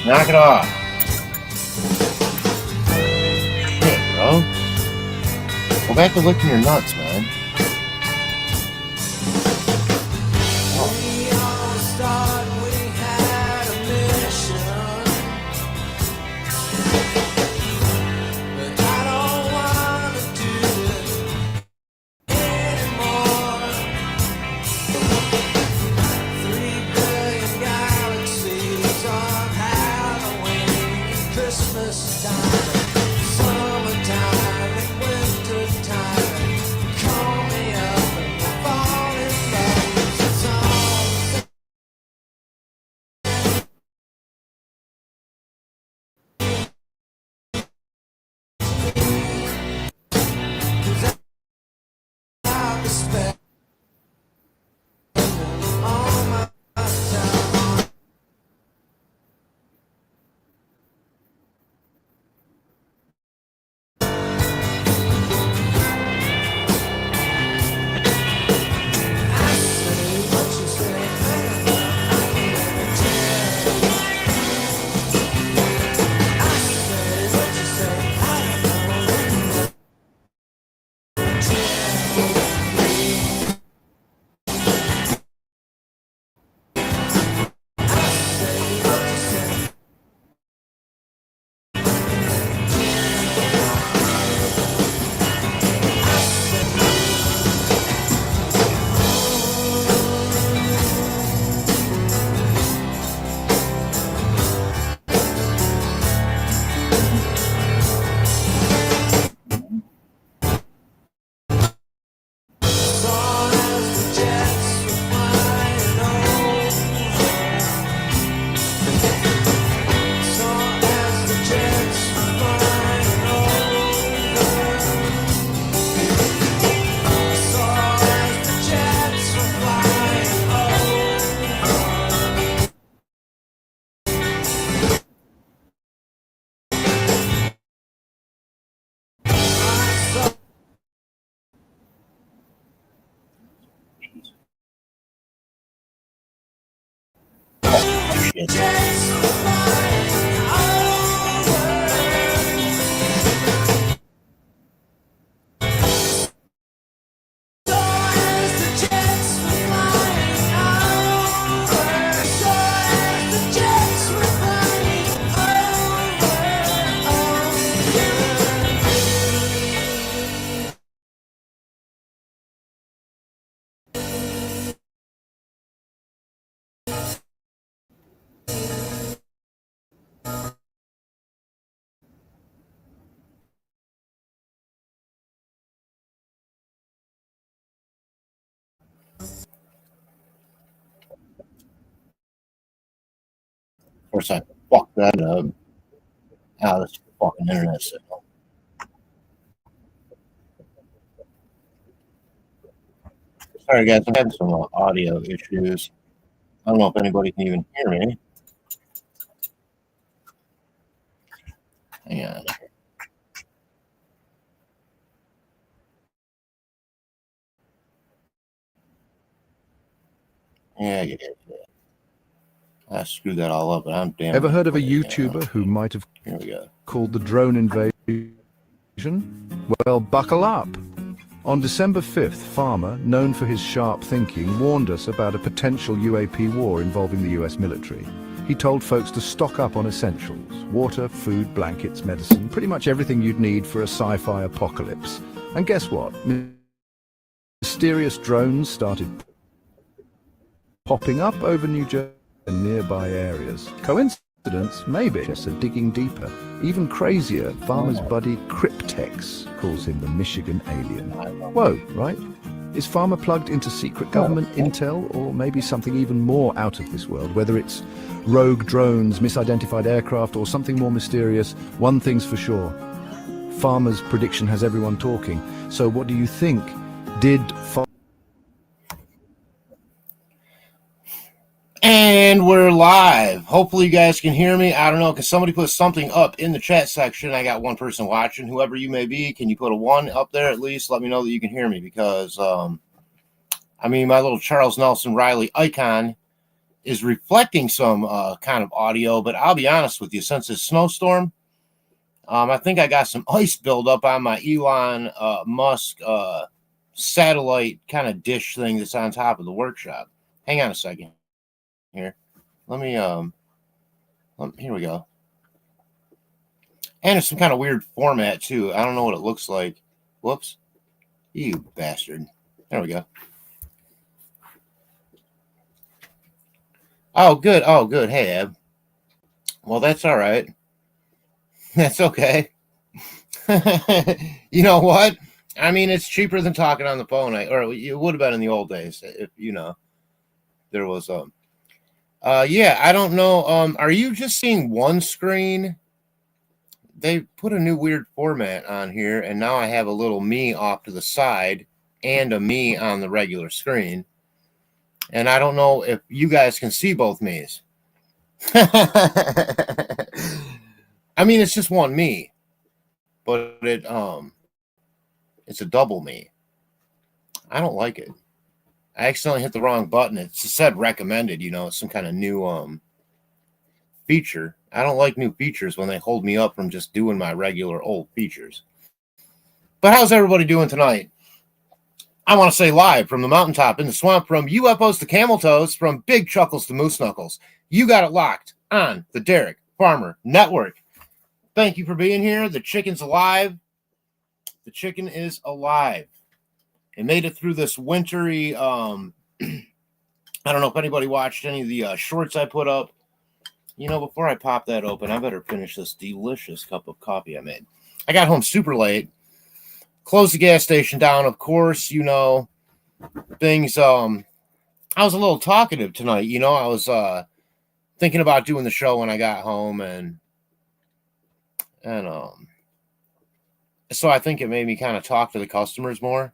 Knock it off. Hey, bro. Go back to licking your nuts, man. Of course, I fucked that up. Ah, this fucking internet signal. Sorry, guys, I'm having some audio issues. I don't know if anybody can even hear me. Hang on. Yeah. I screwed that all up, but I'm damn. Ever heard of a YouTuber who might have called the drone invasion? Well, buckle up. On December 5th, Farmer, known for his sharp thinking, warned us about a potential UAP war involving the US military. He told folks to stock up on essentials: water, food, blankets, medicine, pretty much everything you'd need for a sci-fi apocalypse. And guess what? Mysterious drones started popping up over New Jersey and nearby areas. Coincidence? Maybe. So digging deeper, even crazier, Farmer's buddy Cryptex calls him the Michigan alien. Whoa, right? Is Farmer plugged into secret government intel, or maybe something even more out of this world? Whether it's rogue drones, misidentified aircraft, or something more mysterious, one thing's for sure: Farmer's prediction has everyone talking. So what do you think? Did And we're live. Hopefully you guys can hear me. I don't know, because somebody put something up in the chat section. I got one person watching. Whoever you may be, can you put a 1 up there at least? Let me know that you can hear me, because, I mean, my little Charles Nelson Riley icon is reflecting some kind of audio, but I'll be honest with you, since it's snowstorm, I think I got some ice buildup on my Elon Musk satellite kind of dish thing that's on top of the workshop. Hang on a second here. Let me here we go. And it's some kind of weird format too. I don't know what it looks like. Whoops. You bastard. There we go. Oh, good. Oh, good. Hey, Eb. Well, that's all right. That's okay. You know what? I mean, it's cheaper than talking on the phone. Or it would have been in the old days if, there was, yeah, I don't know. Are you just seeing one screen? They put a new weird format on here, and now I have a little me off to the side and a me on the regular screen. And I don't know if you guys can see both me's. I mean, it's just one me, but it's a double me. I don't like it. I accidentally hit the wrong button. It said recommended, it's some kind of new feature. I don't like new features when they hold me up from just doing my regular old features. But how's everybody doing tonight? I want to say live from the mountaintop in the swamp, from UFOs to camel toes, from big chuckles to moose knuckles. You got it locked on the Derek Farmer Network. Thank you for being here. The chicken's alive. The chicken is alive. It made it through this wintry, I don't know if anybody watched any of the shorts I put up. Before I pop that open, I better finish this delicious cup of coffee I made. I got home super late. Closed the gas station down, of course, things. I was a little talkative tonight. I was thinking about doing the show when I got home, and so I think it made me kind of talk to the customers more,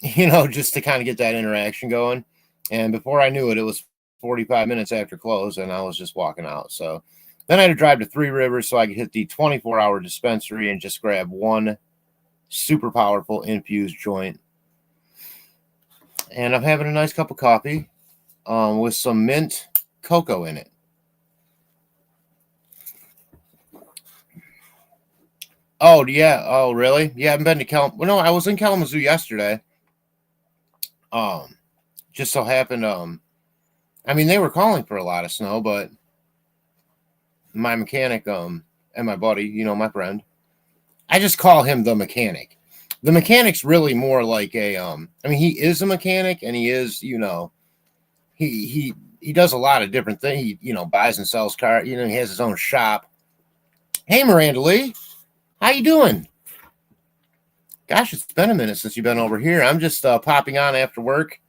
just to kind of get that interaction going. And before I knew it, it was 45 minutes after close, and I was just walking out. So then I had to drive to Three Rivers so I could hit the 24-hour dispensary and just grab one super powerful infused joint. And I'm having a nice cup of coffee with some mint cocoa in it. Oh, yeah. Oh, really? You haven't been to Kalamazoo? Well, no, I was in Kalamazoo yesterday. Just so happened, I mean, they were calling for a lot of snow, but my mechanic, and my buddy, my friend, I just call him the mechanic. The mechanic's really more like I mean, he is a mechanic, and he is, he does a lot of different things. He, buys and sells cars. He has his own shop. Hey, Miranda Lee, how you doing? Gosh, it's been a minute since you've been over here. I'm just popping on after work.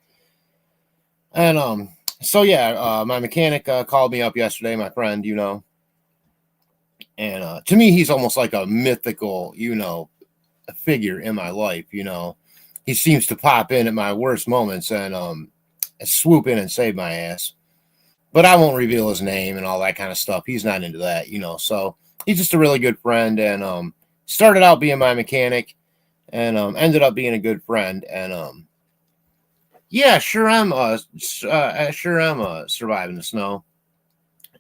And so yeah, my mechanic called me up yesterday, my friend, and to me, he's almost like a mythical, figure in my life. He seems to pop in at my worst moments and swoop in and save my ass. But I won't reveal his name and all that kind of stuff. He's not into that, so he's just a really good friend, and started out being my mechanic, and ended up being a good friend. And yeah, sure am surviving the snow.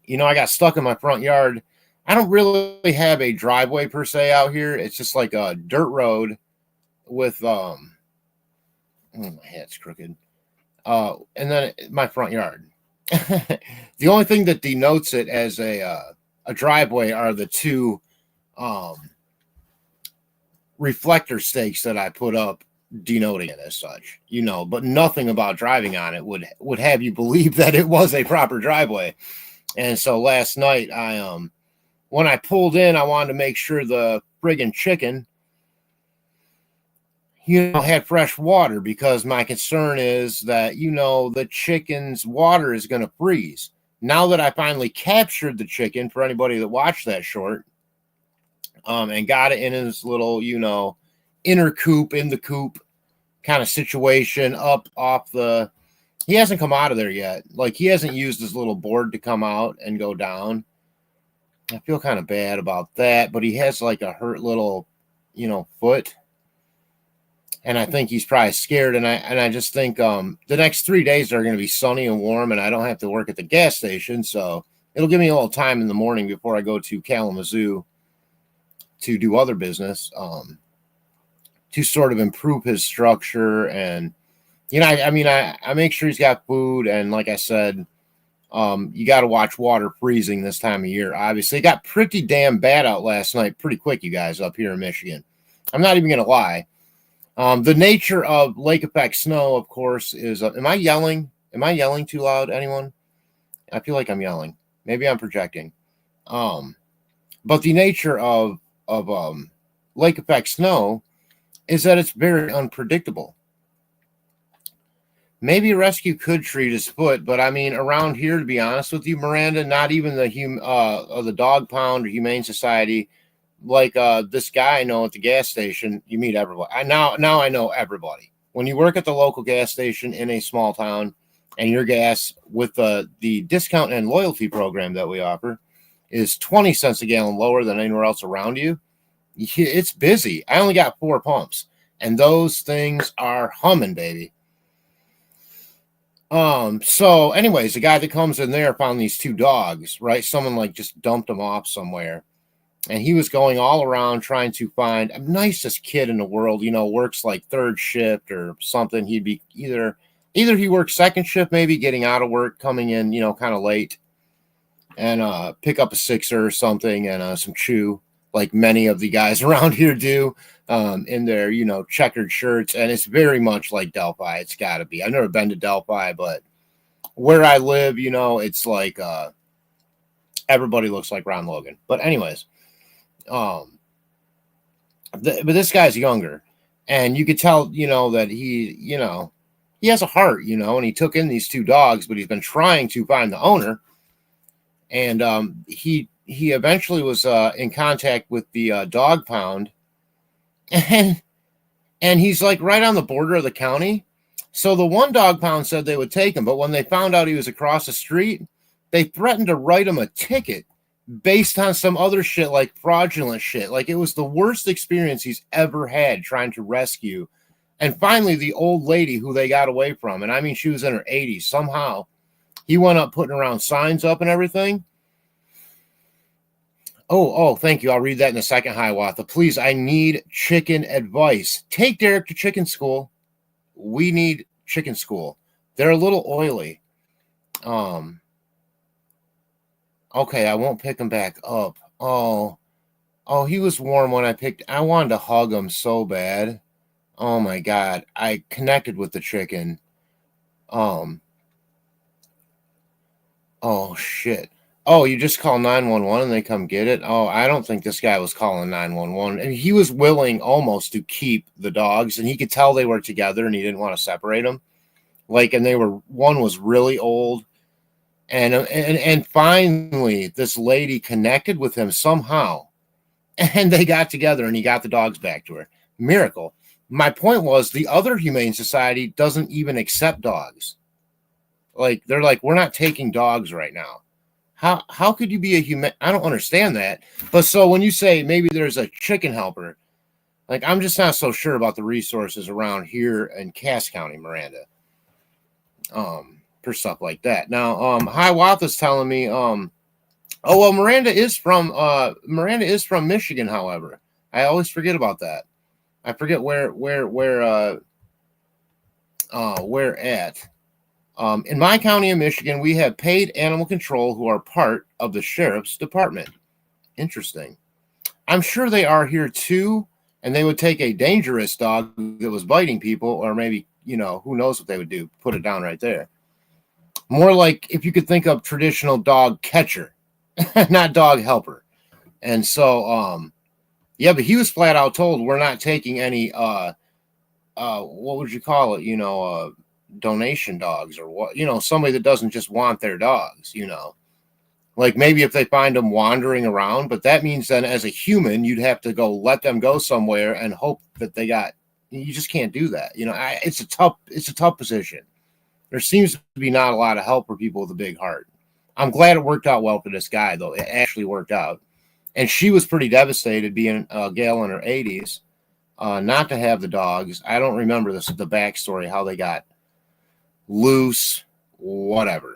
I got stuck in my front yard. I don't really have a driveway per se out here. It's just like a dirt road with oh, my hat's crooked. And then my front yard. The only thing that denotes it as a driveway are the two reflector stakes that I put up denoting it as such, but nothing about driving on it would have you believe that it was a proper driveway. And so last night when I pulled in, I wanted to make sure the friggin' chicken had fresh water, because my concern is that the chicken's water is going to freeze. Now that I finally captured the chicken, for anybody that watched that short, and got it in his little inner coop, in the coop kind of situation, up off the, he hasn't come out of there yet. Like, he hasn't used his little board to come out and go down. I feel kind of bad about that, but he has like a hurt little foot. And I think he's probably scared. And I just think the next 3 days are going to be sunny and warm, and I don't have to work at the gas station, so it'll give me a little time in the morning before I go to Kalamazoo to do other business, to sort of improve his structure. And I make sure he's got food, and like I said, you got to watch water freezing this time of year. Obviously, it got pretty damn bad out last night, pretty quick, you guys, up here in Michigan. I'm not even going to lie. The nature of lake effect snow, of course, is. Am I yelling? Am I yelling too loud? Anyone? I feel like I'm yelling. Maybe I'm projecting. But the nature of lake effect snow is that it's very unpredictable. Maybe a rescue could treat his foot, but I mean, around here, to be honest with you, Miranda, not even the dog pound or Humane Society. Like this guy I know at the gas station, you meet everybody. Now I know everybody. When you work at the local gas station in a small town, and your gas with the discount and loyalty program that we offer is 20 cents a gallon lower than anywhere else around you, it's busy. I only got 4 pumps, and those things are humming, baby. So anyways, the guy that comes in there found these 2 dogs, right? Someone like just dumped them off somewhere. And he was going all around trying to find a nicest kid in the world, works like 3rd shift or something. He'd be either he works 2nd shift, maybe getting out of work, coming in, kind of late, and pick up a sixer or something and some chew, like many of the guys around here do, in their, checkered shirts. And it's very much like Delphi. It's got to be. I've never been to Delphi, but where I live, it's like everybody looks like Ron Logan. But anyways. But this guy's younger, and you could tell, that he has a heart, and he took in these 2 dogs, but he's been trying to find the owner. And he eventually was in contact with the dog pound, and he's like right on the border of the county. So the one dog pound said they would take him, but when they found out he was across the street, they threatened to write him a ticket based on some other shit, like fraudulent shit. Like, it was the worst experience he's ever had trying to rescue. And finally, the old lady who they got away from, and I mean, she was in her 80s, somehow he went up putting around signs up and everything. Oh, thank you. I'll read that in a second. Hiawatha, please, I need chicken advice. Take Derek to chicken school. We need chicken school. They're a little oily. Okay, I won't pick him back up. Oh, he was warm when I wanted to hug him so bad. Oh my God. I connected with the chicken. Oh shit. Oh, you just call 911 and they come get it? Oh, I don't think this guy was calling 911. And he was willing almost to keep the dogs, and he could tell they were together and he didn't want to separate them. Like, and one was really old. And finally, this lady connected with him somehow, and they got together, and he got the dogs back to her. Miracle. My point was, the other Humane Society doesn't even accept dogs. Like, they're like, we're not taking dogs right now. How could you be a human? I don't understand that. But so when you say maybe there's a chicken helper, like, I'm just not so sure about the resources around here in Cass County, Miranda. For stuff like that. Now, Hiawatha's telling me, Miranda is from Michigan, however. I always forget about that. I forget where at. In my county of Michigan, we have paid animal control who are part of the sheriff's department. Interesting. I'm sure they are here too, and they would take a dangerous dog that was biting people, or maybe, who knows what they would do. Put it down right there. More like if you could think of traditional dog catcher, not dog helper. And so, yeah, but he was flat out told, we're not taking any, what would you call it? Donation dogs, or what, somebody that doesn't just want their dogs, like maybe if they find them wandering around, but that means then as a human, you'd have to go let them go somewhere and hope that you just can't do that. It's a tough position. There seems to be not a lot of help for people with a big heart. I'm glad it worked out well for this guy, though. It actually worked out. And she was pretty devastated, being a gal in her 80s. not to have the dogs. I don't remember the backstory, how they got loose, whatever.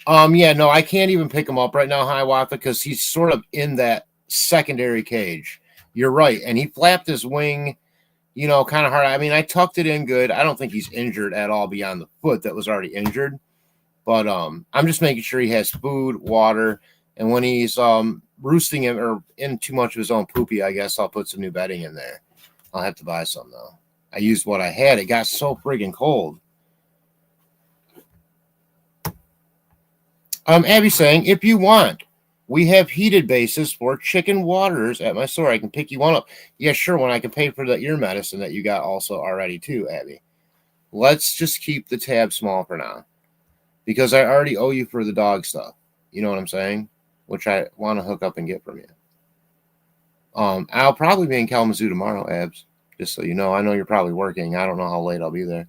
Yeah, no, I can't even pick him up right now, Hiawatha, because he's sort of in that secondary cage. You're right. And he flapped his wing, kind of hard. I mean, I tucked it in good. I don't think he's injured at all beyond the foot that was already injured. But I'm just making sure he has food, water, and when he's roosting him or in too much of his own poopy, I guess I'll put some new bedding in there. I'll have to buy some though. I used what I had. It got so friggin' cold. Abby's saying, if you want, we have heated bases for chicken waters at my store. I can pick you one up. Yeah, sure, when I can pay for the ear medicine that you got also already too, Abby. Let's just keep the tab small for now, because I already owe you for the dog stuff. You know what I'm saying? Which I want to hook up and get from you. I'll probably be in Kalamazoo tomorrow, Abs. Just so you know. I know you're probably working. I don't know how late I'll be there.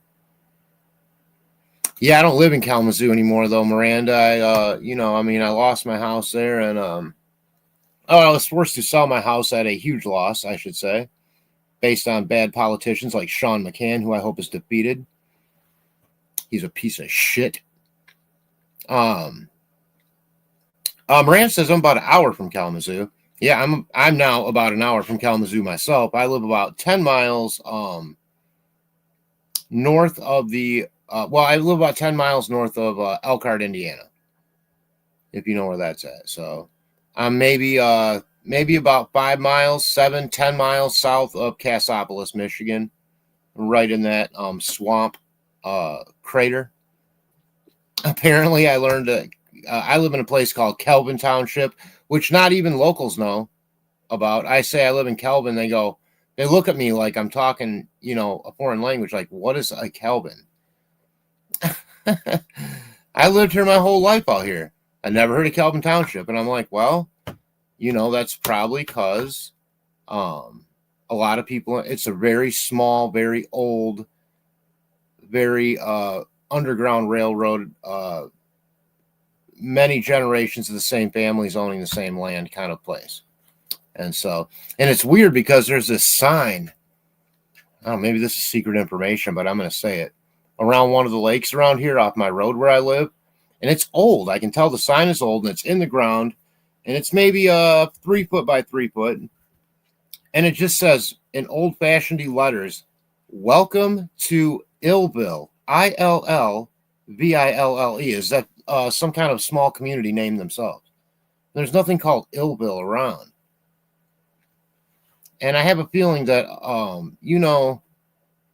Yeah, I don't live in Kalamazoo anymore, though, Miranda. I lost my house there, and I was forced to sell my house at a huge loss, I should say, based on bad politicians like Sean McCann, who I hope is defeated. He's a piece of shit. Miranda says I'm about an hour from Kalamazoo. Yeah, I'm now about an hour from Kalamazoo myself. I live about 10 miles north of the I live about 10 miles north of Elkhart, Indiana, if you know where that's at. So I'm maybe about 5 miles, 10 miles south of Cassopolis, Michigan, right in that swamp crater. Apparently, I learned that I live in a place called Kelvin Township, which not even locals know about. I say I live in Kelvin. They look at me like I'm talking, a foreign language. Like, what is a Kelvin? I lived here my whole life out here. I never heard of Kelvin Township. And I'm like, well, that's probably because a lot of people, it's a very small, very old, very underground railroad, many generations of the same families owning the same land kind of place. And it's weird because there's this sign. Oh, maybe this is secret information, but I'm going to say it. Around one of the lakes around here off my road where I live. And it's old. I can tell the sign is old and it's in the ground. And it's maybe 3 foot by 3 foot. And it just says in old-fashioned letters, welcome to Illville. Illville. Is that some kind of small community name themselves? There's nothing called Illville around. And I have a feeling that,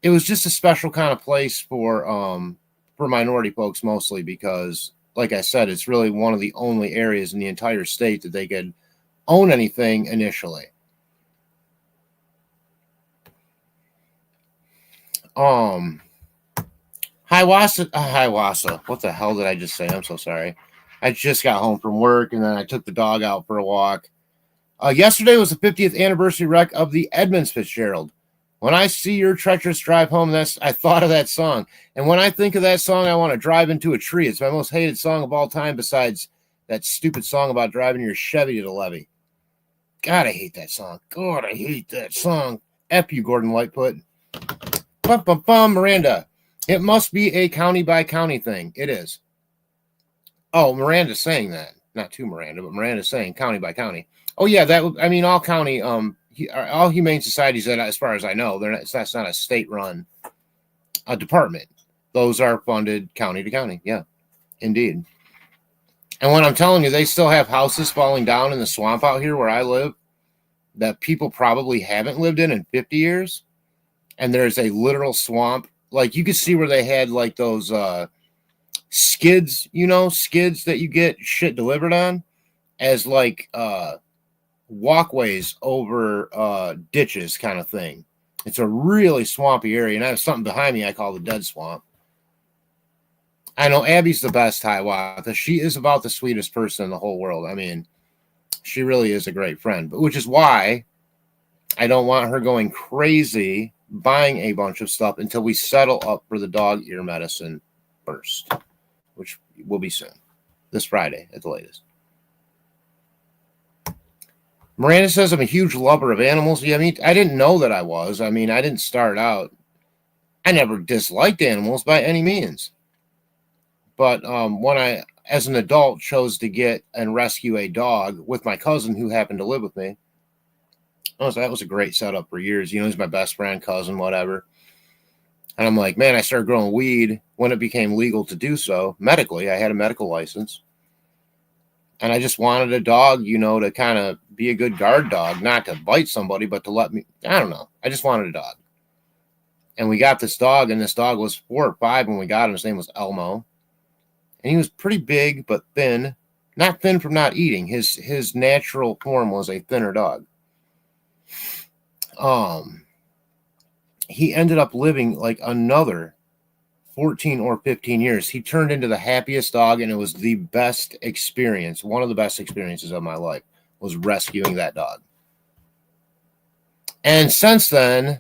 it was just a special kind of place for minority folks mostly because, like I said, it's really one of the only areas in the entire state that they could own anything initially. Hiawatha. What the hell did I just say? I'm so sorry. I just got home from work and then I took the dog out for a walk. Yesterday was the 50th anniversary wreck of the Edmunds Fitzgerald. When I see your treacherous drive home, I thought of that song. And when I think of that song, I want to drive into a tree. It's my most hated song of all time besides that stupid song about driving your Chevy to the levee. God, I hate that song. God, I hate that song. F you, Gordon Lightfoot. Bum, bum, bum, Miranda. It must be a county by county thing. It is. Oh, Miranda's saying that. Not to Miranda, but Miranda's saying county by county. Oh, yeah, all county, all humane societies, that, as far as I know, that's not a state-run department. Those are funded county to county. Yeah, indeed. And when I'm telling you, they still have houses falling down in the swamp out here where I live that people probably haven't lived in 50 years. And there's a literal swamp. Like, you could see where they had, like, those skids, skids that you get shit delivered on as, like, walkways over ditches kind of thing. It's a really swampy area, and I have something behind me I call the dead swamp. I know Abby's the best, Hiawatha. She is about the sweetest person in the whole world. I mean, she really is a great friend, but which is why I don't want her going crazy buying a bunch of stuff until we settle up for the dog ear medicine first, which will be soon, this Friday at the latest. Miranda says I'm a huge lover of animals. Yeah, I mean, I didn't know that I was. I mean, I didn't start out. I never disliked animals by any means. But when I, as an adult, chose to get and rescue a dog with my cousin who happened to live with me, that was a great setup for years. He's my best friend, cousin, whatever. And I'm like, man, I started growing weed when it became legal to do so medically. I had a medical license. And I just wanted a dog, to kind of be a good guard dog, not to bite somebody, but to let me, I don't know. I just wanted a dog. And we got this dog, and this dog was 4 or 5 when we got him. His name was Elmo. And he was pretty big, but thin. Not thin from not eating. His natural form was a thinner dog. He ended up living like another 14 or 15 years. He turned into the happiest dog, and it was the best experience. One of the best experiences of my life was rescuing that dog. And since then,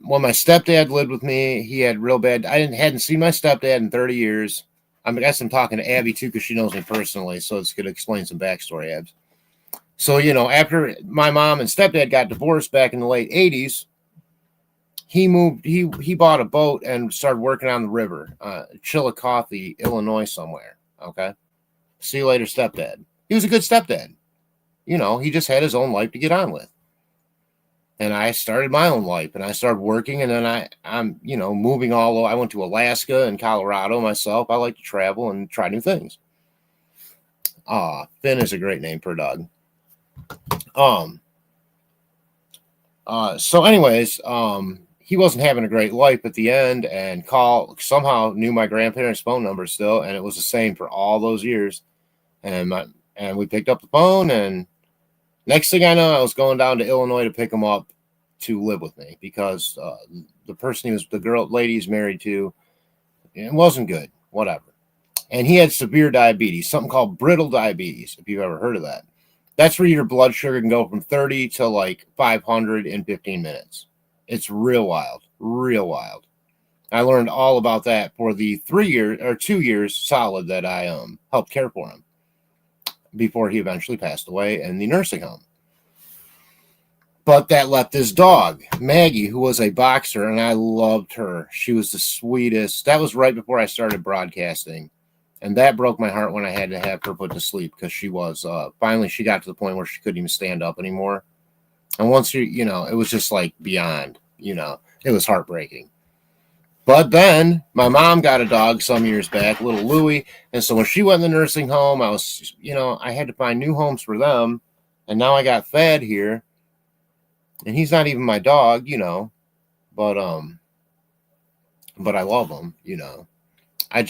when my stepdad lived with me, he had real bad. I hadn't seen my stepdad in 30 years. I guess I'm talking to Abby too, because she knows me personally, so it's going to explain some backstory, Abs. So, after my mom and stepdad got divorced back in the late 80s, he moved, he bought a boat and started working on the river, Chillicothe, Illinois somewhere. Okay. See you later, stepdad. He was a good stepdad. He just had his own life to get on with. And I started my own life, and I started working, and then I'm moving all over. I went to Alaska and Colorado myself. I like to travel and try new things. Finn is a great name for a dog. So anyways, he wasn't having a great life at the end, and somehow knew my grandparents' phone number still, and it was the same for all those years. And we picked up the phone, and next thing I know, I was going down to Illinois to pick him up to live with me, because the person lady he's married to, it wasn't good, whatever. And he had severe diabetes, something called brittle diabetes, if you've ever heard of that. That's where your blood sugar can go from 30 to like 500 in 15 minutes. It's real wild, real wild. I learned all about that for the 2 years solid that I helped care for him before he eventually passed away in the nursing home. But that left his dog, Maggie, who was a boxer, and I loved her. She was the sweetest. That was right before I started broadcasting. And that broke my heart when I had to have her put to sleep, because she was, finally she got to the point where she couldn't even stand up anymore. And once it was just like beyond, it was heartbreaking. But then my mom got a dog some years back, little Louie. And so when she went in the nursing home, I was, I had to find new homes for them. And now I got Thad here. And he's not even my dog, but I love him, I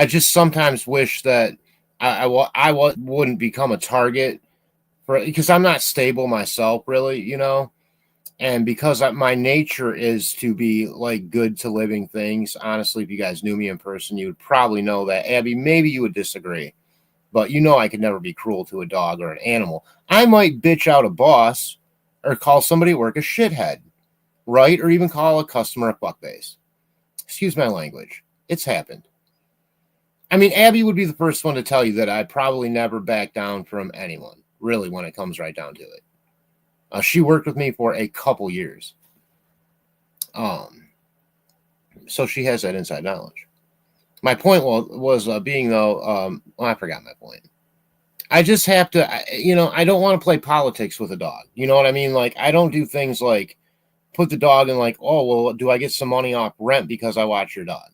just sometimes wish that I wouldn't become a target because I'm not stable myself, really, and because my nature is to be like good to living things. Honestly, if you guys knew me in person, you would probably know that. Abby, maybe you would disagree, but I could never be cruel to a dog or an animal. I might bitch out a boss or call somebody at work a shithead, right? Or even call a customer a fuckface. Excuse my language. It's happened. I mean, Abby would be the first one to tell you that I probably never back down from anyone, really, when it comes right down to it. She worked with me for a couple years. So she has that inside knowledge. My point was being, though, I forgot my point. I just have to, I don't want to play politics with a dog. You know what I mean? Like, I don't do things like put the dog in like, oh, well, do I get some money off rent because I watch your dog?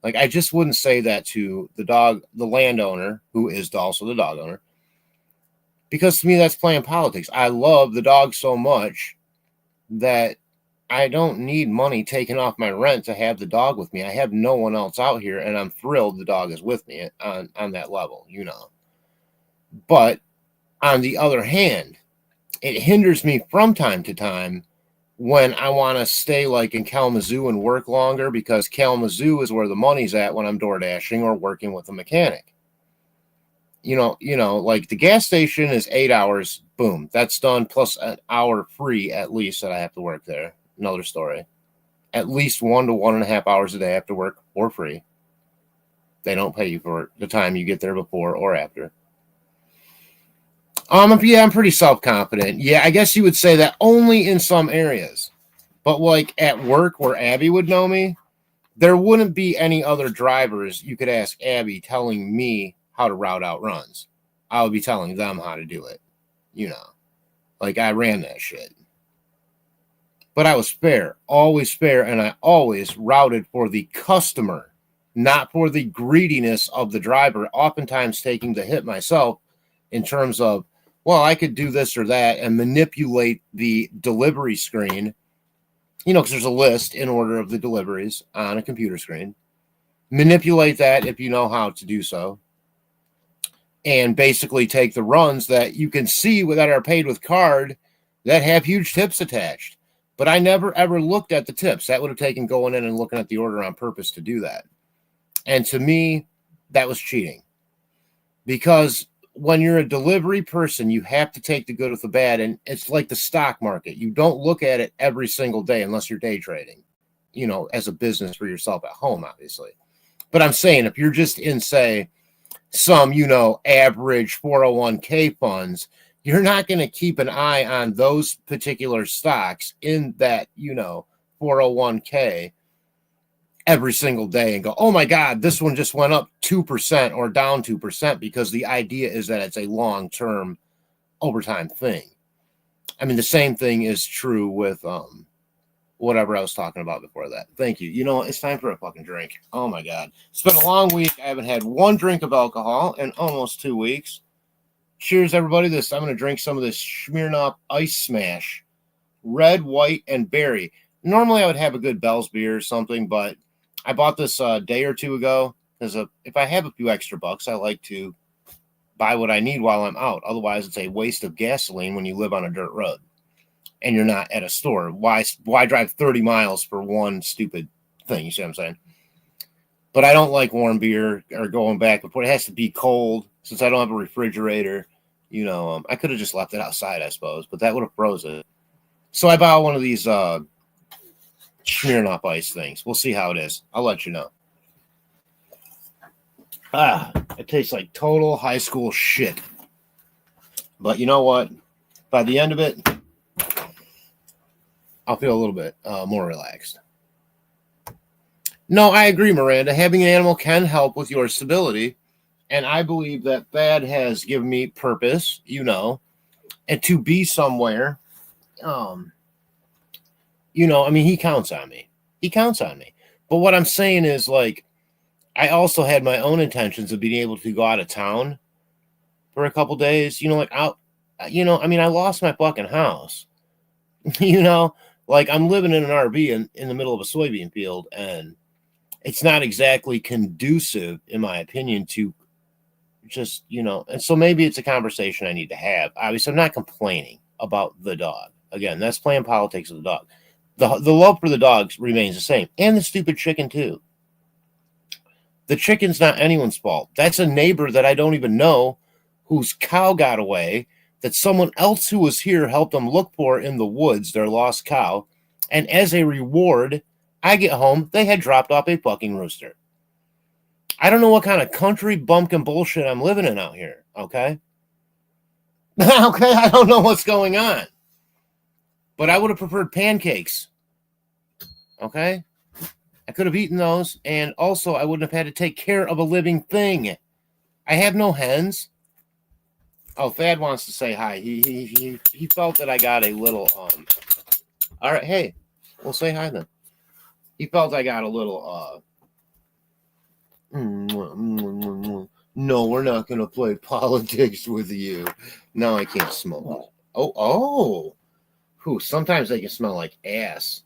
Like, I just wouldn't say that to the landowner, who is also the dog owner, because to me, that's playing politics. I love the dog so much that I don't need money taken off my rent to have the dog with me. I have no one else out here, and I'm thrilled the dog is with me on that level, But on the other hand, it hinders me from time to time when I want to stay like in Kalamazoo and work longer, because Kalamazoo is where the money's at when I'm door dashing or working with a mechanic. Like the gas station is 8 hours. Boom. That's done, plus an hour free at least that I have to work there. Another story. At least 1 to 1.5 hours a day I have to work for free. They don't pay you for the time you get there before or after. Yeah, I'm pretty self-confident. Yeah, I guess you would say that only in some areas. But like at work where Abby would know me, there wouldn't be any other drivers you could ask Abby telling me how to route out runs. I would be telling them how to do it. You know, like I ran that shit. But I was fair, always fair, and I always routed for the customer, not for the greediness of the driver, oftentimes taking the hit myself in terms of, well, I could do this or that and manipulate the delivery screen, because there's a list in order of the deliveries on a computer screen. Manipulate that if you know how to do so. And basically take the runs that you can see that are paid with card that have huge tips attached. But I never ever looked at the tips. That would have taken going in and looking at the order on purpose to do that. And to me, that was cheating. Because when you're a delivery person, you have to take the good with the bad. And it's like the stock market. You don't look at it every single day unless you're day trading, as a business for yourself at home, obviously. But I'm saying if you're just in, say, some, average 401k funds, you're not going to keep an eye on those particular stocks in that, 401k every single day and go, oh my God, this one just went up 2% or down 2%, because the idea is that it's a long-term overtime thing. I mean, the same thing is true with whatever I was talking about before that. Thank you. It's time for a fucking drink. Oh my God. It's been a long week. I haven't had one drink of alcohol in almost 2 weeks. Cheers, everybody. I'm going to drink some of this Smirnoff Ice Smash, red, white, and berry. Normally, I would have a good Bell's beer or something, but I bought this a day or two ago because if I have a few extra bucks, I like to buy what I need while I'm out. Otherwise, it's a waste of gasoline when you live on a dirt road and you're not at a store. Why drive 30 miles for one stupid thing? You see what I'm saying? But I don't like warm beer or going back and forth. It has to be cold. Since I don't have a refrigerator, I could have just left it outside, I suppose, but that would have froze it. So I bought one of these Smirnoff Ice things. We'll see how it is. I'll let you know. It tastes like total high school shit. But you know what? By the end of it, I'll feel a little bit more relaxed. No, I agree, Miranda. Having an animal can help with your stability. And I believe that Thad has given me purpose, and to be somewhere. I mean, he counts on me. But what I'm saying is, like, I also had my own intentions of being able to go out of town for a couple days. I lost my fucking house. Like I'm living in an RV in the middle of a soybean field, and it's not exactly conducive, in my opinion, to just, and so maybe it's a conversation I need to have. Obviously, I'm not complaining about the dog. Again, that's playing politics with the dog. The love for the dogs remains the same, and the stupid chicken too. The chicken's not anyone's fault. That's a neighbor that I don't even know, whose cow got away, that someone else who was here helped them look for in the woods, their lost cow. And as a reward, I get home, they had dropped off a fucking rooster. I don't know what kind of country bumpkin bullshit I'm living in out here, okay? Okay, I don't know what's going on. But I would have preferred pancakes, okay? I could have eaten those, and also I wouldn't have had to take care of a living thing. I have no hens. Oh, Thad wants to say hi. He felt that I got a little, all right, hey, we'll say hi then. He felt I got a little, no, we're not going to play politics with you. No, I can't smoke. Oh. Whew, sometimes they can smell like ass.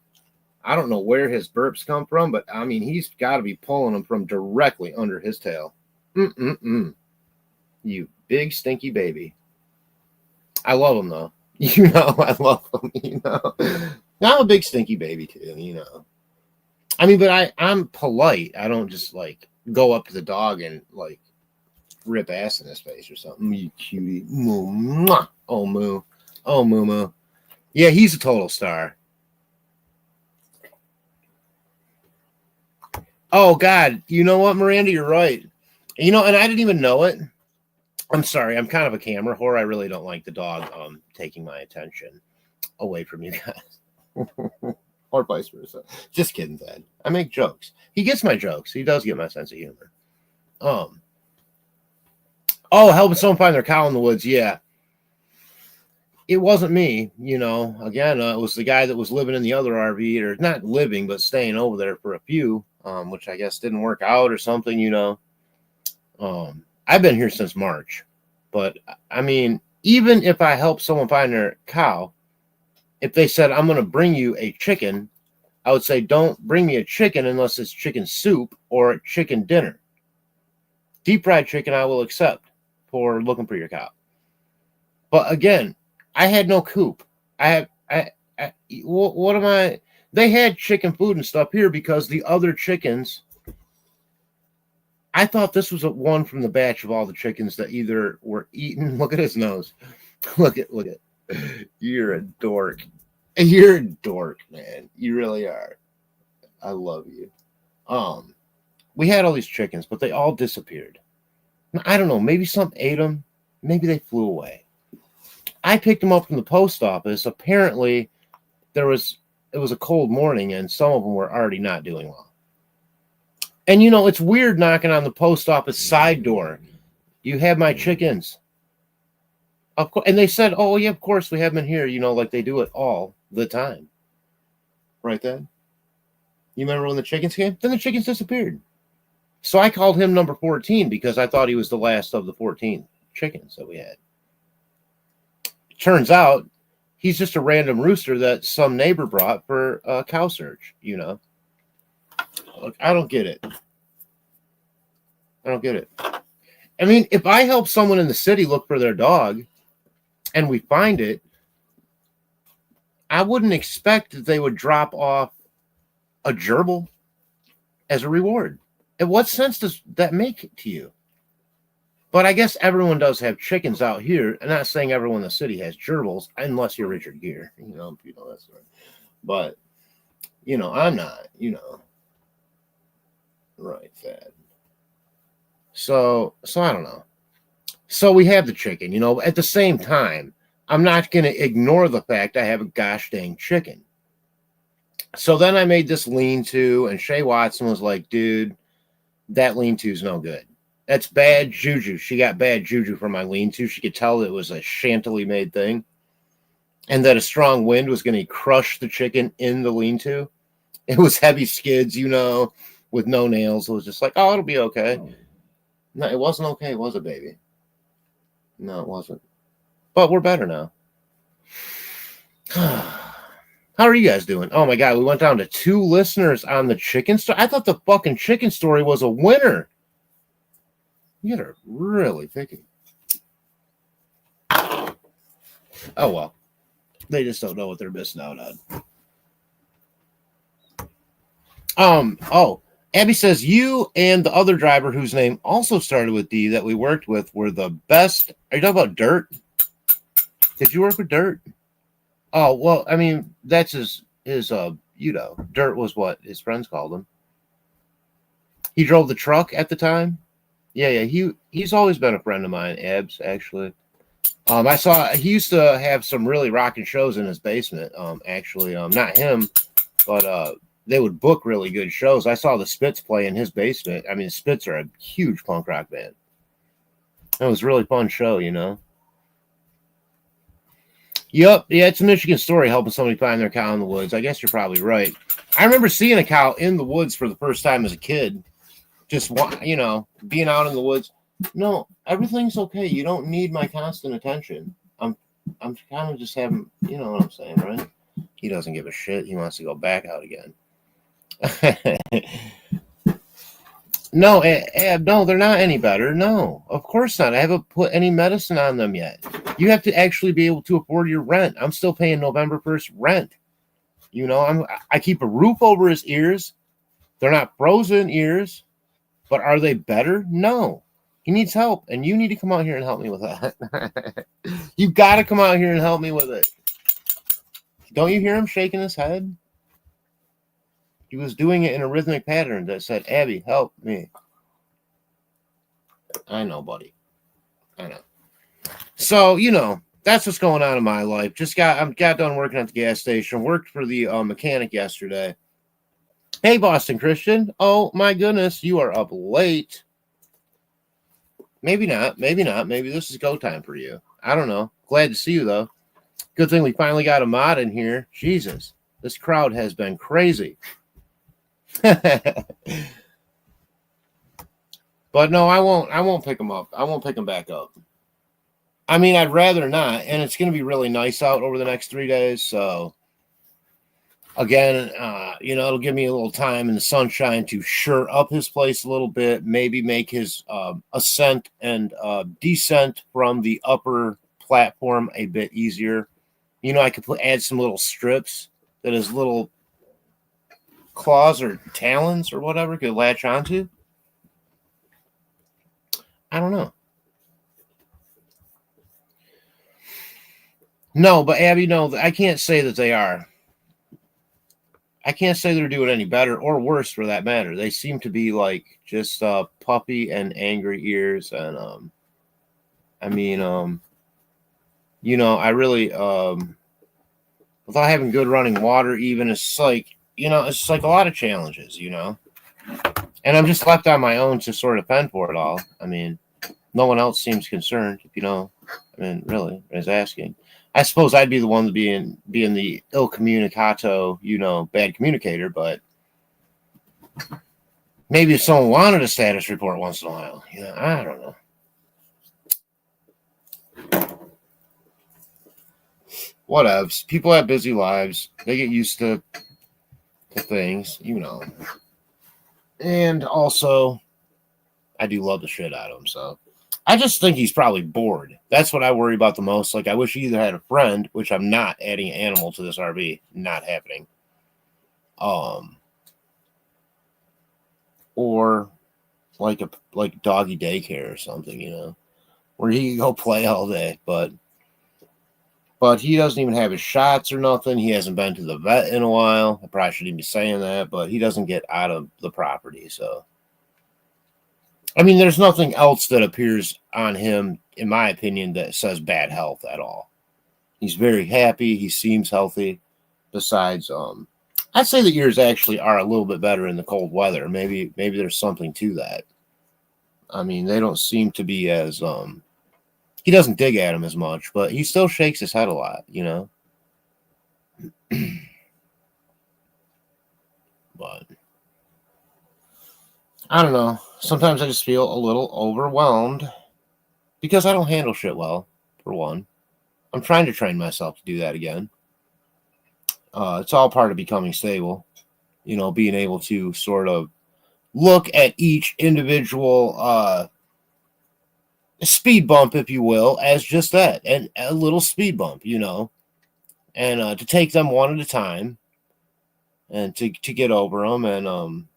I don't know where his burps come from, but I mean, he's got to be pulling them from directly under his tail. You big stinky baby. I love him though. I love him. I'm a big stinky baby too. I mean, but I'm polite. I don't just like go up to the dog and like rip ass in his face or something. You cutie. Moo. Oh, moo. Oh, moo moo. Yeah, he's a total star. Oh, God. You know what, Miranda? You're right. And I didn't even know it. I'm sorry, I'm kind of a camera whore. I really don't like the dog taking my attention away from you guys. Or vice versa. Just kidding, Dad. I make jokes. He gets my jokes. He does get my sense of humor. Oh, helping someone find their cow in the woods. Yeah. It wasn't me, Again, it was the guy that was living in the other RV, or not living, but staying over there for a few, which I guess didn't work out or something, I've been here since March. But, I mean, even if I help someone find their cow, if they said, I'm going to bring you a chicken, I would say, don't bring me a chicken unless it's chicken soup or chicken dinner. Deep fried chicken I will accept for looking for your cow. But again, I had no coop. What am I? They had chicken food and stuff here because the other chickens, I thought this was one from the batch of all the chickens that either were eaten. Look at his nose. Look at. You're a dork. You're a dork, man. You really are. I love you. We had all these chickens, but they all disappeared. I don't know. Maybe some ate them. Maybe they flew away. I picked them up from the post office. Apparently, it was a cold morning, and some of them were already not doing well. And, it's weird knocking on the post office side door. You have my chickens. Of course. And they said, oh, yeah, of course, we have them in here, like they do it all the time. Right then? You remember when the chickens came? Then the chickens disappeared. So I called him number 14 because I thought he was the last of the 14 chickens that we had. Turns out he's just a random rooster that some neighbor brought for a cow search, Look, I don't get it. I mean, if I help someone in the city look for their dog and we find it, I wouldn't expect that they would drop off a gerbil as a reward. And what sense does that make to you? But I guess everyone does have chickens out here. I'm not saying everyone in the city has gerbils, unless you're Richard Gere. That's right. But, I'm not, Right, Thad. So I don't know. So we have the chicken, At the same time, I'm not going to ignore the fact I have a gosh dang chicken. So then I made this lean-to, and Shay Watson was like, dude, that lean-to's no good. That's bad juju. She got bad juju from my lean-to. She could tell it was a Chantilly made thing. And that a strong wind was going to crush the chicken in the lean-to. It was heavy skids, with no nails. It was just like, oh, it'll be okay. No, it wasn't okay, was it, baby? No, it wasn't. But we're better now. How are you guys doing? Oh, my God. We went down to 2 listeners on the chicken story. I thought the fucking chicken story was a winner. You guys are really picky. Oh, well. They just don't know what they're missing out on. Abby says, you and the other driver whose name also started with D that we worked with were the best. Are you talking about Dirt? Did you work with Dirt? Oh, well, I mean, that's his Dirt was what his friends called him. He drove the truck at the time. Yeah, he's always been a friend of mine, Abs, actually. I saw he used to have some really rocking shows in his basement. Actually, not him, but they would book really good shows. I saw the Spits play in his basement. I mean, the Spits are a huge punk rock band. It was a really fun show, Yep, yeah, it's a Michigan story helping somebody find their cow in the woods. I guess you're probably right. I remember seeing a cow in the woods for the first time as a kid. Just, being out in the woods. No, everything's okay. You don't need my constant attention. I'm kind of just having, you know what I'm saying, right? He doesn't give a shit. He wants to go back out again. No, no, they're not any better. No, of course not. I haven't put any medicine on them yet. You have to actually be able to afford your rent. I'm still paying November 1st rent. I keep a roof over his ears. They're not frozen ears, but are they better? No. He needs help, and you need to come out here and help me with that. You got to come out here and help me with it. Don't you hear him shaking his head? He was doing it in a rhythmic pattern that said, Abby, help me. I know, buddy. I know. So, that's what's going on in my life. I got done working at the gas station. Worked for the mechanic yesterday. Hey, Boston Christian. Oh, my goodness. You are up late. Maybe not. Maybe not. Maybe this is go time for you. I don't know. Glad to see you, though. Good thing we finally got a mod in here. Jesus. This crowd has been crazy. But no, I won't pick them up. I won't pick them back up. I mean, I'd rather not. And it's going to be really nice out over the next 3 days. So, again, it'll give me a little time in the sunshine to shore up his place a little bit. Maybe make his ascent and descent from the upper platform a bit easier. I could add some little strips that his little claws or talons or whatever could latch onto. I don't know. No, but Abby, no, I can't say that they are. I can't say they're doing any better or worse for that matter. They seem to be like just puppy and angry ears. And, I really, without having good running water, even it's like a lot of challenges, and I'm just left on my own to sort of fend for it all. I mean, no one else seems concerned, really, is asking. I suppose I'd be the one to being the ill communicato, bad communicator, but maybe if someone wanted a status report once in a while, I don't know. Whatevs. People have busy lives. They get used to things, And also, I do love the shit out of him, so. I just think he's probably bored. That's what I worry about the most. Like, I wish he either had a friend, which I'm not adding an animal to this RV. Not happening. Or like doggy daycare or something, where he can go play all day. But he doesn't even have his shots or nothing. He hasn't been to the vet in a while. I probably shouldn't be saying that, but he doesn't get out of the property, so. I mean, there's nothing else that appears on him, in my opinion, that says bad health at all. He's very happy. He seems healthy. Besides, I'd say the ears actually are a little bit better in the cold weather. Maybe there's something to that. I mean, they don't seem to be as, he doesn't dig at him as much, but he still shakes his head a lot, But I don't know. Sometimes I just feel a little overwhelmed because I don't handle shit well, for one. I'm trying to train myself to do that again. It's all part of becoming stable, being able to sort of look at each individual speed bump, if you will, as just that, and a little speed bump, and to take them one at a time and to get over them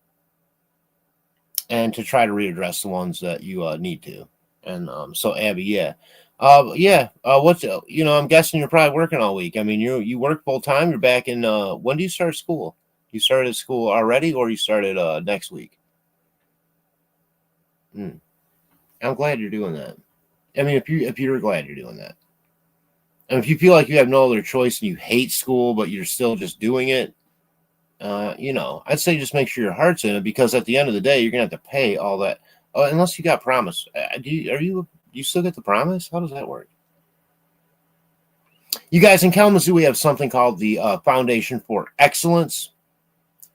and to try to readdress the ones that you need to. And so Abby, yeah. What's I'm guessing you're probably working all week. I mean, you work full time. You're back in. When do you start school? You started school already, or you started next week? I'm glad you're doing that. I mean, if you're glad you're doing that, and if you feel like you have no other choice and you hate school, but you're still just doing it, I'd say just make sure your heart's in it, because at the end of the day, you're gonna have to pay all that. Unless you got promise. Do you still get the promise? How does that work? You guys, in Kalamazoo, we have something called the Foundation for Excellence.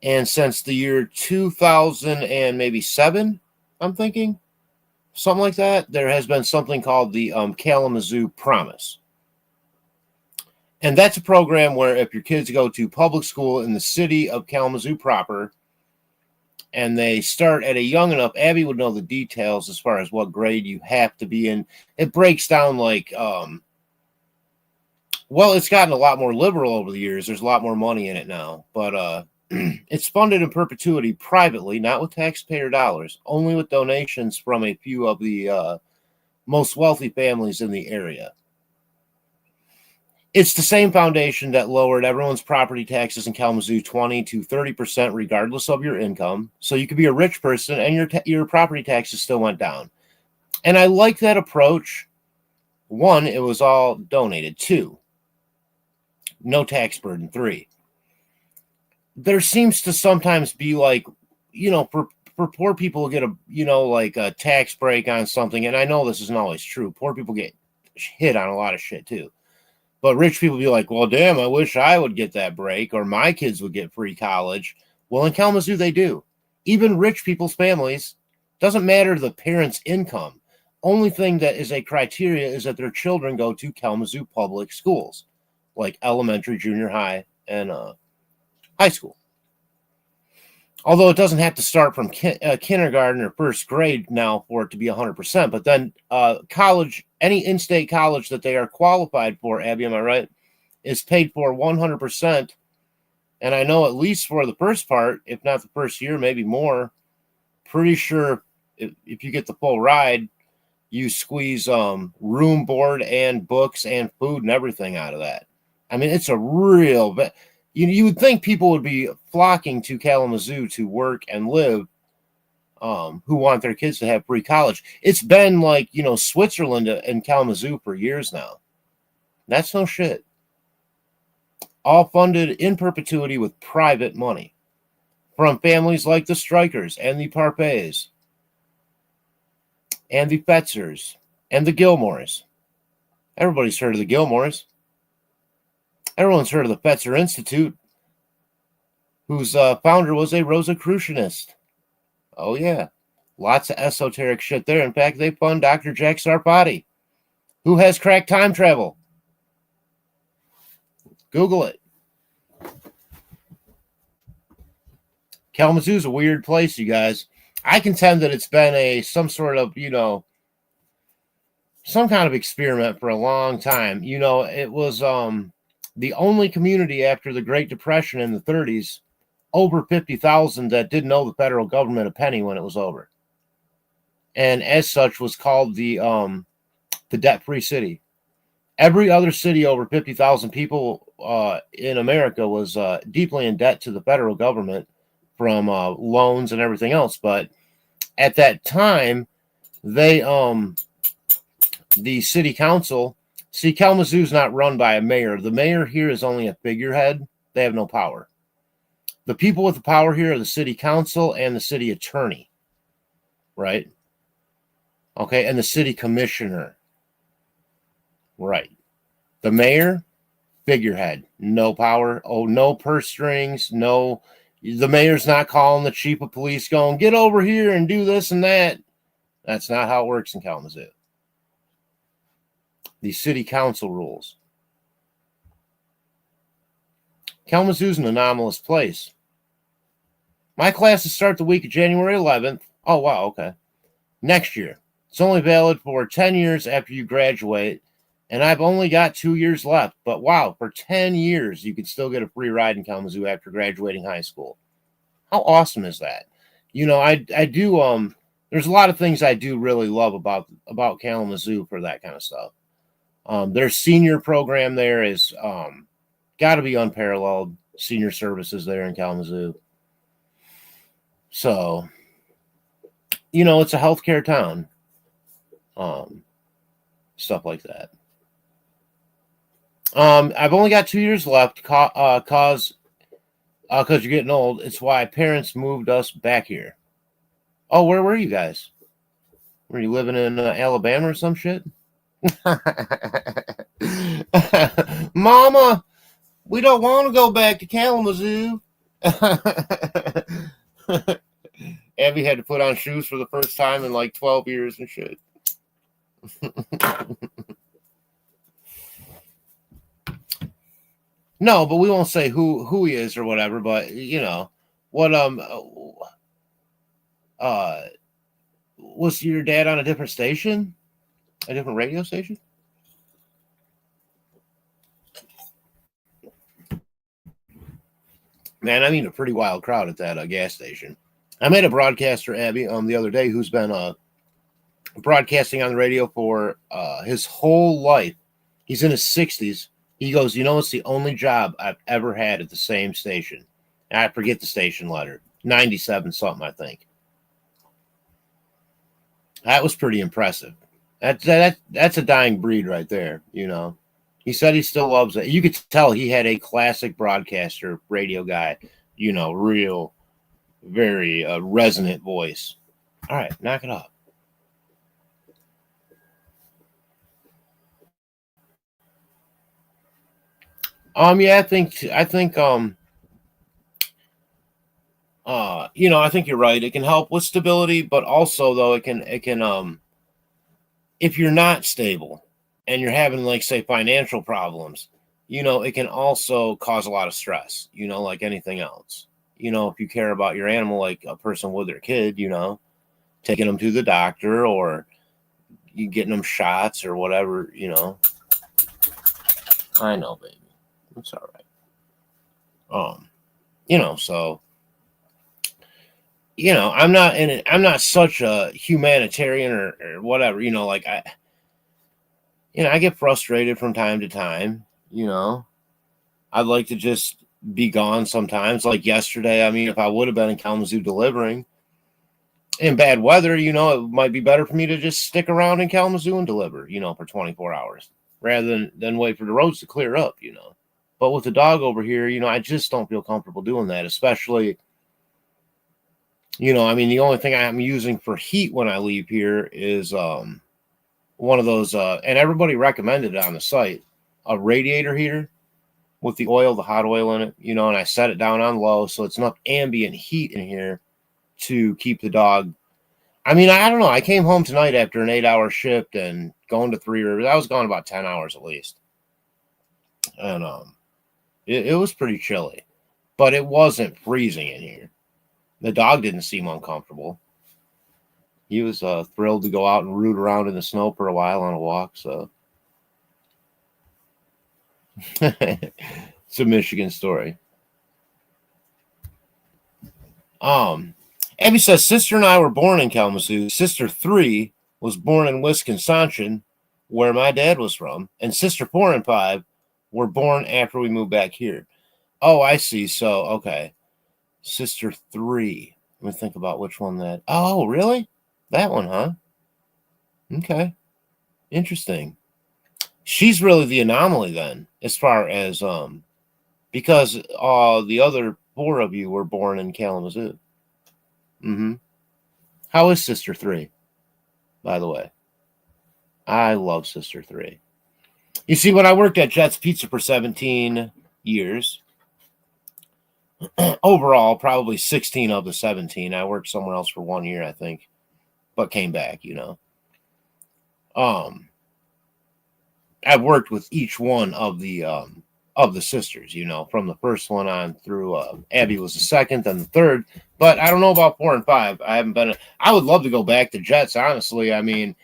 And since the year 2000 and maybe 7, I'm thinking, something like that, there has been something called the Kalamazoo Promise. And that's a program where if your kids go to public school in the city of Kalamazoo proper, and they start at a young enough, Abby would know the details as far as what grade you have to be in. It breaks down like, it's gotten a lot more liberal over the years. There's a lot more money in it now, but it's funded in perpetuity privately, not with taxpayer dollars, only with donations from a few of the most wealthy families in the area. It's the same foundation that lowered everyone's property taxes in Kalamazoo 20 to 30%, regardless of your income. So you could be a rich person and your property taxes still went down. And I like that approach 1, it was all donated. 2, no tax burden. 3, there seems to sometimes be like, for poor people to get like a tax break on something. And I know this isn't always true. Poor people get hit on a lot of shit too. But rich people be like, well, damn, I wish I would get that break, or my kids would get free college. Well, in Kalamazoo, they do. Even rich people's families, doesn't matter the parents' income. Only thing that is a criteria is that their children go to Kalamazoo public schools, like elementary, junior high, and high school. Although it doesn't have to start from kindergarten or first grade now for it to be 100%. But then college, any in-state college that they are qualified for, Abby, am I right, is paid for 100%. And I know at least for the first part, if not the first year, maybe more, pretty sure if you get the full ride, you squeeze room, board, and books and food and everything out of that. I mean, it's a real... You would think people would be flocking to Kalamazoo to work and live, who want their kids to have free college. It's been like, Switzerland and Kalamazoo for years now. That's no shit. All funded in perpetuity with private money from families like the Strikers and the Parpays and the Fetzers and the Gilmores. Everybody's heard of the Gilmores. Everyone's heard of the Fetzer Institute, whose founder was a Rosicrucianist. Oh, yeah. Lots of esoteric shit there. In fact, they fund Dr. Jack Sarfati, who has cracked time travel. Google it. Kalamazoo's a weird place, you guys. I contend that it's been some sort of, some kind of experiment for a long time. It was... the only community after the Great Depression in the 30s, over 50,000 that didn't owe the federal government a penny when it was over. And as such was called the debt-free city. Every other city over 50,000 people in America was deeply in debt to the federal government from loans and everything else. But at that time, the city council... See, Kalamazoo's not run by a mayor. The mayor here is only a figurehead. They have no power. The people with the power here are the city council and the city attorney, right? Okay, and the city commissioner, right? The mayor, figurehead, no power. Oh, no purse strings. No, the mayor's not calling the chief of police going, get over here and do this and that. That's not how it works in Kalamazoo. The city council rules. Kalamazoo's an anomalous place. My classes start the week of January 11th. Oh, wow, okay. Next year. It's only valid for 10 years after you graduate, and I've only got 2 years left. But wow, for 10 years, you could still get a free ride in Kalamazoo after graduating high school. How awesome is that? I do, there's a lot of things I do really love about Kalamazoo for that kind of stuff. Their senior program there is got to be unparalleled. Senior services there in Kalamazoo. So, it's a healthcare town. Stuff like that. I've only got 2 years left because you're getting old. It's why parents moved us back here. Oh, where were you guys? Were you living in Alabama or some shit? Mama, we don't want to go back to Kalamazoo. Abby had to put on shoes for the first time in like 12 years and shit. No, but we won't say who he is or whatever, but what was your dad on a different station? A different radio station? Man, I mean a pretty wild crowd at that gas station. I met a broadcaster, Abby, the other day who's been broadcasting on the radio for his whole life. He's in his 60s. He goes, it's the only job I've ever had at the same station. And I forget the station letter. 97 something, I think. That was pretty impressive. That's a dying breed right there. He said he still loves it. You could tell he had a classic broadcaster, radio guy. Real, very resonant voice. All right, knock it off. Yeah, I think I think you're right. It can help with stability, but also though it can if you're not stable and you're having, like, say, financial problems, it can also cause a lot of stress, like anything else. If you care about your animal like a person would their kid, taking them to the doctor or you getting them shots or whatever. I know, baby. It's all right. So I'm not such a humanitarian or whatever, like I get frustrated from time to time, I'd like to just be gone sometimes. Like yesterday, I mean, if I would have been in Kalamazoo delivering in bad weather, it might be better for me to just stick around in Kalamazoo and deliver, for 24 hours rather than wait for the roads to clear up, But with the dog over here, I just don't feel comfortable doing that, especially, I mean, the only thing I'm using for heat when I leave here is one of those, and everybody recommended it on the site, a radiator heater with the hot oil in it, and I set it down on low so it's enough ambient heat in here to keep the dog. I mean, I don't know. I came home tonight after an 8-hour shift and going to Three Rivers. I was gone about 10 hours at least. And it was pretty chilly, but it wasn't freezing in here. The dog didn't seem uncomfortable. He was thrilled to go out and root around in the snow for a while on a walk. So it's a Michigan story. Abby says, sister and I were born in Kalamazoo. Sister 3 was born in Wisconsin, where my dad was from. And sister 4 and 5 were born after we moved back here. Oh, I see. So, okay. Sister 3. Let me think about which one that. Oh, really? That one, huh? Okay. Interesting. She's really the anomaly then, as far as because the other 4 of you were born in Kalamazoo. Mm-hmm. How is Sister 3, by the way? I love Sister 3. You see, when I worked at Jet's Pizza for 17 years, overall, probably 16 of the 17, I worked somewhere else for 1 year, I think, but came back, I've worked with each one of the sisters, from the first one on through Abby was the second and the third, but I don't know about 4 and 5. I haven't been. I would love to go back to Jets, honestly. I mean,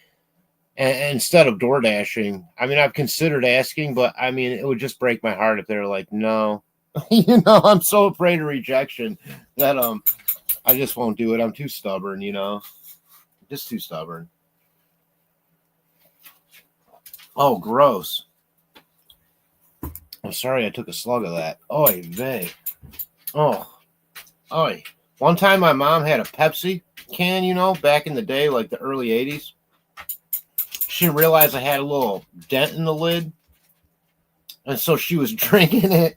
instead of door dashing, I mean, I've considered asking, but I mean, it would just break my heart if they're like, no. I'm so afraid of rejection that I just won't do it. I'm too stubborn, just too stubborn. Oh, gross. I'm sorry I took a slug of that. Oy vey. Oh. Oy. One time my mom had a Pepsi can, back in the day, like the early 80s. She realized I had a little dent in the lid. And so she was drinking it.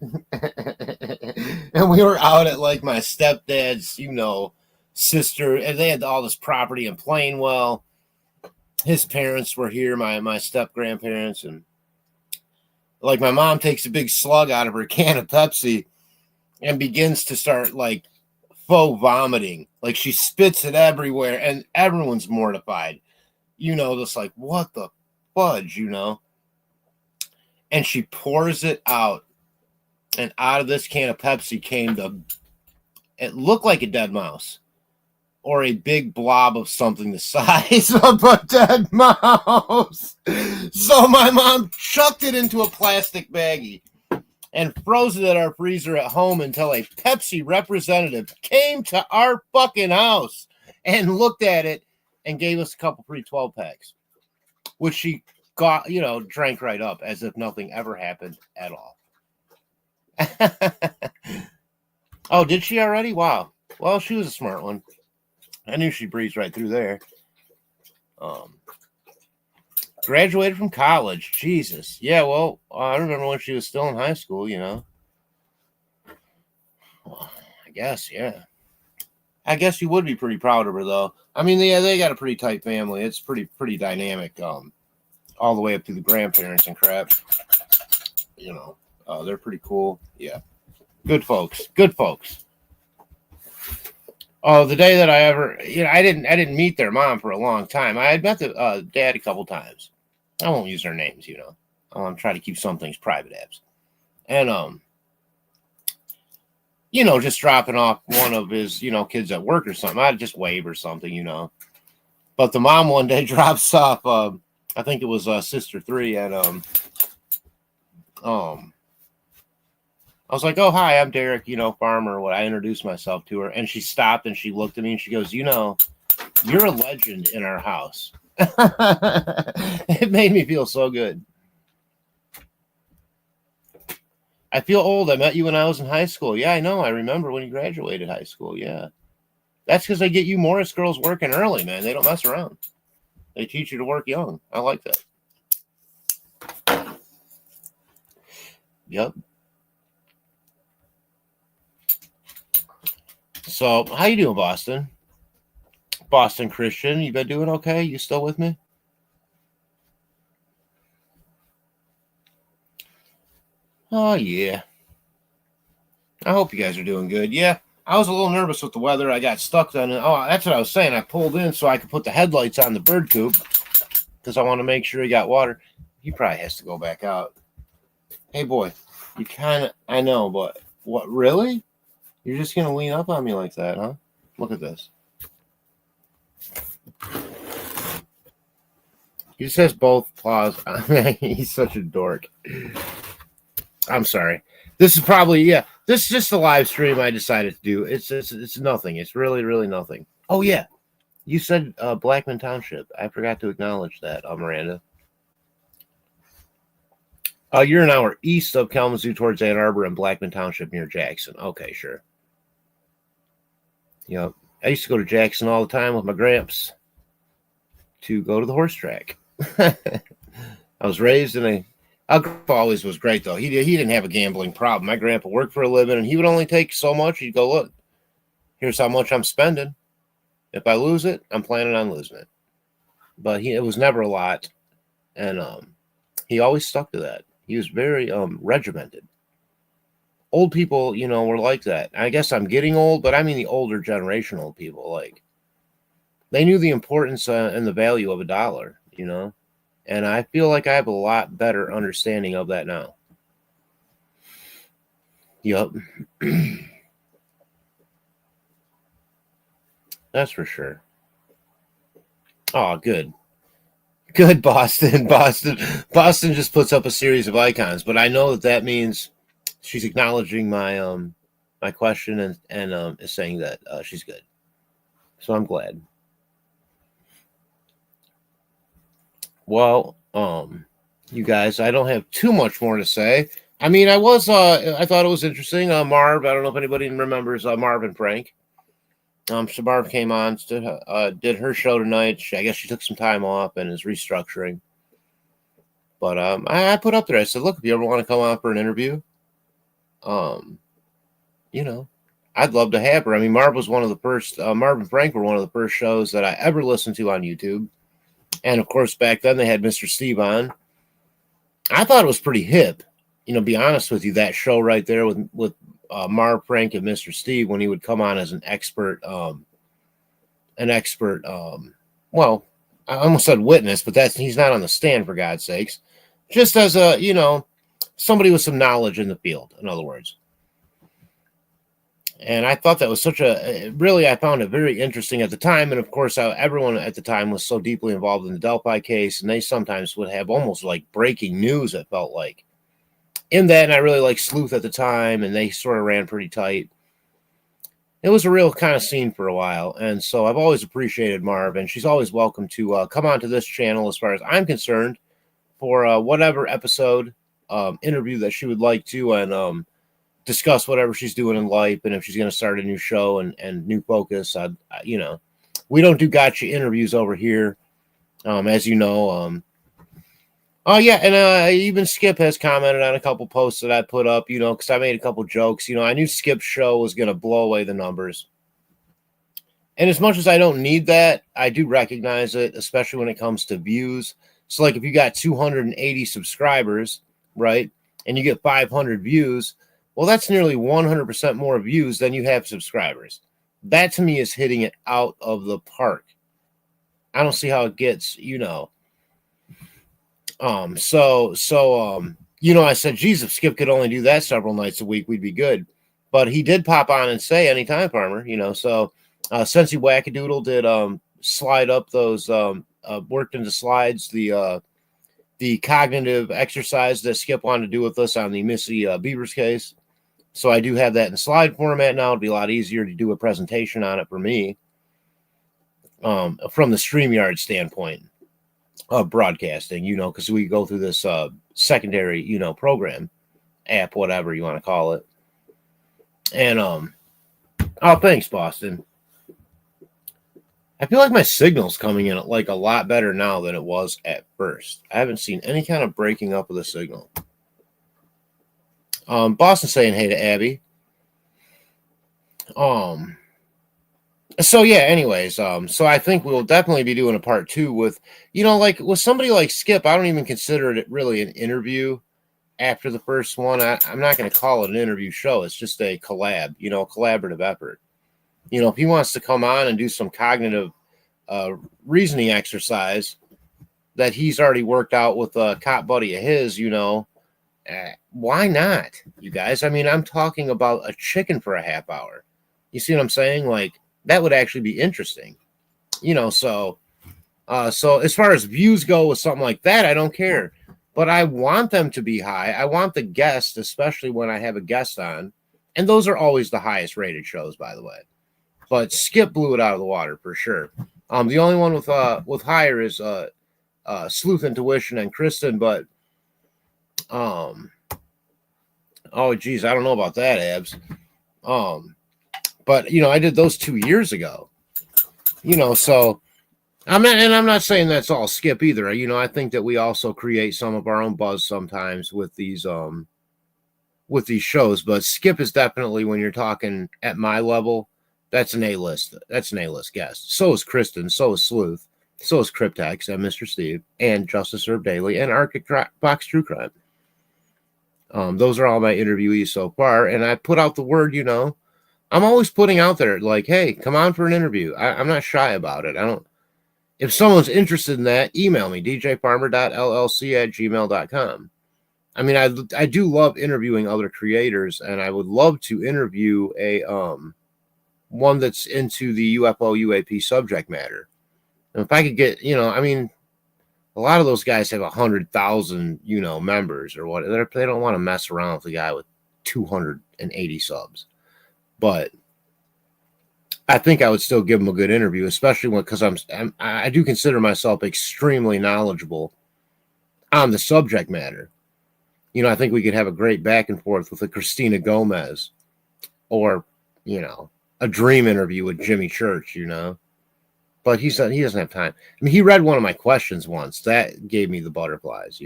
And we were out at like my stepdad's, sister. And they had all this property in Plainwell. His parents were here, my step grandparents, and like my mom takes a big slug out of her can of Pepsi and begins to start like faux vomiting. Like she spits it everywhere and everyone's mortified. Just like, what the fudge, And she pours it out. And out of this can of Pepsi came it looked like a dead mouse. Or a big blob of something the size of a dead mouse. So my mom chucked it into a plastic baggie and froze it at our freezer at home until a Pepsi representative came to our fucking house and looked at it and gave us a couple free 12 packs, which she got, drank right up as if nothing ever happened at all. Oh, did she already? Wow. Well, she was a smart one. I knew she breezed right through there. Graduated from college. Jesus. Yeah, well, I remember when she was still in high school, you know. Well, I guess, yeah. I guess you would be pretty proud of her, though. I mean, yeah, they got a pretty tight family. It's pretty dynamic, all the way up to the grandparents and crap. You know, they're pretty cool. Yeah, good folks. Good folks. Oh, the day that I didn't meet their mom for a long time. I had met the dad a couple times. I won't use their names, you know. I'm trying to keep some things private, abs. And you know, just dropping off one of his, you know, kids at work or something. I'd just wave or something, you know. But the mom one day drops off. I think it was Sister 3, and I was like, "Oh, hi, I'm Derek, you know, farmer." What I introduced myself to her, and she stopped and she looked at me and she goes, "You know, you're a legend in our house." It made me feel so good. I feel old. I met you when I was in high school. Yeah, I know. I remember when you graduated high school. Yeah. That's because they get you Morris girls working early, man. They don't mess around. They teach you to work young. I like that. Yep. So, how you doing, Boston? Boston Christian, you been doing okay? You still with me? Oh, yeah. I hope you guys are doing good. Yeah, I was a little nervous with the weather. I got stuck on it. Oh, that's what I was saying. I pulled in so I could put the headlights on the bird coop because I want to make sure he got water. He probably has to go back out. Hey, boy, you kind of, I know, but what, really? You're just going to lean up on me like that, huh? Look at this. He just has both paws. He's such a dork. I'm sorry. This is probably, yeah, this is just a live stream I decided to do. It's nothing. It's really nothing. Oh, yeah. You said Blackman Township. I forgot to acknowledge that, Miranda. You're an hour east of Kalamazoo towards Ann Arbor and Blackman Township near Jackson. Okay, sure. Yep. I used to go to Jackson all the time with my gramps to go to the horse track. I was raised in a... Our grandpa always was great, though. He didn't have a gambling problem. My grandpa worked for a living, and he would only take so much. He'd go, look, here's how much I'm spending. If I lose it, I'm planning on losing it. But it was never a lot, and he always stuck to that. He was very regimented. Old people, you know, were like that. I guess I'm getting old, but I mean the older generational people. Like, they knew the importance and the value of a dollar, you know. And I feel like I have a lot better understanding of that now. Yep. That's for sure. Oh, good. Good, Boston. Boston just puts up a series of icons, but I know that means she's acknowledging my my question and is saying that she's good. So I'm glad. Well, you guys, I don't have too much more to say. I mean, I thought it was interesting. Marv, I don't know if anybody remembers Marv and Frank. So Marv came on, did her show tonight. I guess she took some time off and is restructuring. But I put up there. I said, look, if you ever want to come on for an interview, you know, I'd love to have her. I mean, Marv was one of the first. Marv and Frank were one of the first shows that I ever listened to on YouTube. And of course, back then they had Mr. Steve on. I thought it was pretty hip. You know, be honest with you, that show right there with Marv, Frank, and Mr. Steve, when he would come on as an expert. Well, I almost said witness, but he's not on the stand, for God's sakes. Just as a, you know, somebody with some knowledge in the field, in other words. And I thought that was I found it very interesting at the time. And of course, everyone at the time was so deeply involved in the Delphi case, and they sometimes would have almost like breaking news, it felt like. In that, and I really liked Sleuth at the time, and they sort of ran pretty tight. It was a real kind of scene for a while, and so I've always appreciated Marv, and she's always welcome to come onto this channel as far as I'm concerned for whatever episode interview that she would like to, and discuss whatever she's doing in life, and if she's going to start a new show and new focus. You know, we don't do gotcha interviews over here, as you know. Oh yeah, and even Skip has commented on a couple posts that I put up, because I made a couple jokes. I knew Skip's show was going to blow away the numbers. And as much as I don't need that, I do recognize it, especially when it comes to views. So like if you got 280 subscribers, right, and you get 500 views, well, that's nearly 100% more views than you have subscribers. That to me is hitting it out of the park. I don't see how it gets, I said, geez, if Skip could only do that several nights a week, we'd be good. But he did pop on and say anytime, Farmer, so Sensi Wackadoodle did slide up those worked into slides the cognitive exercise that Skip wanted to do with us on the Missy Beavers case. So I do have that in slide format now. It'll be a lot easier to do a presentation on it for me from the StreamYard standpoint of broadcasting, because we go through this secondary, program, app, whatever you want to call it. And oh, thanks, Boston. I feel like my signal's coming in like a lot better now than it was at first. I haven't seen any kind of breaking up of the signal. Boston saying hey to Abby. So yeah, anyways, so I think we'll definitely be doing a part 2 with, like with somebody like Skip. I don't even consider it really an interview after the first one. I'm not going to call it an interview show. It's just a collab, a collaborative effort. If he wants to come on and do some cognitive reasoning exercise that he's already worked out with a cop buddy of his, why not, you guys? I mean, I'm talking about a chicken for a half hour. You see what I'm saying? Like, that would actually be interesting, so as far as views go with something like that, I don't care, but I want them to be high. I want the guest, especially when I have a guest on, and those are always the highest rated shows, by the way. But Skip blew it out of the water for sure. The only one with higher is Sleuth Intuition and Kristen, but oh geez, I don't know about that, Abs. But I did those 2 years ago. So I'm not saying that's all Skip either. I think that we also create some of our own buzz sometimes with these shows, but Skip is definitely, when you're talking at my level, that's an A-list. That's an A-list guest. So is Kristen. So is Sleuth. So is Cryptex and Mr. Steve and Justice Herb Daily and Arctic Box True Crime. Those are all my interviewees so far, and I put out the word. I'm always putting out there like, hey, come on for an interview. I'm not shy about it. If someone's interested in that, email me, djfarmer.llc@gmail.com. I mean, I do love interviewing other creators, and I would love to interview a one that's into the UFO UAP subject matter. And if I could get, I mean, a lot of those guys have 100,000, members or what. They don't want to mess around with a guy with 280 subs. But I think I would still give him a good interview, especially because I do consider myself extremely knowledgeable on the subject matter. I think we could have a great back and forth with a Christina Gomez, or a dream interview with Jimmy Church. But he said he doesn't have time. I mean, he read one of my questions once. That gave me the butterflies.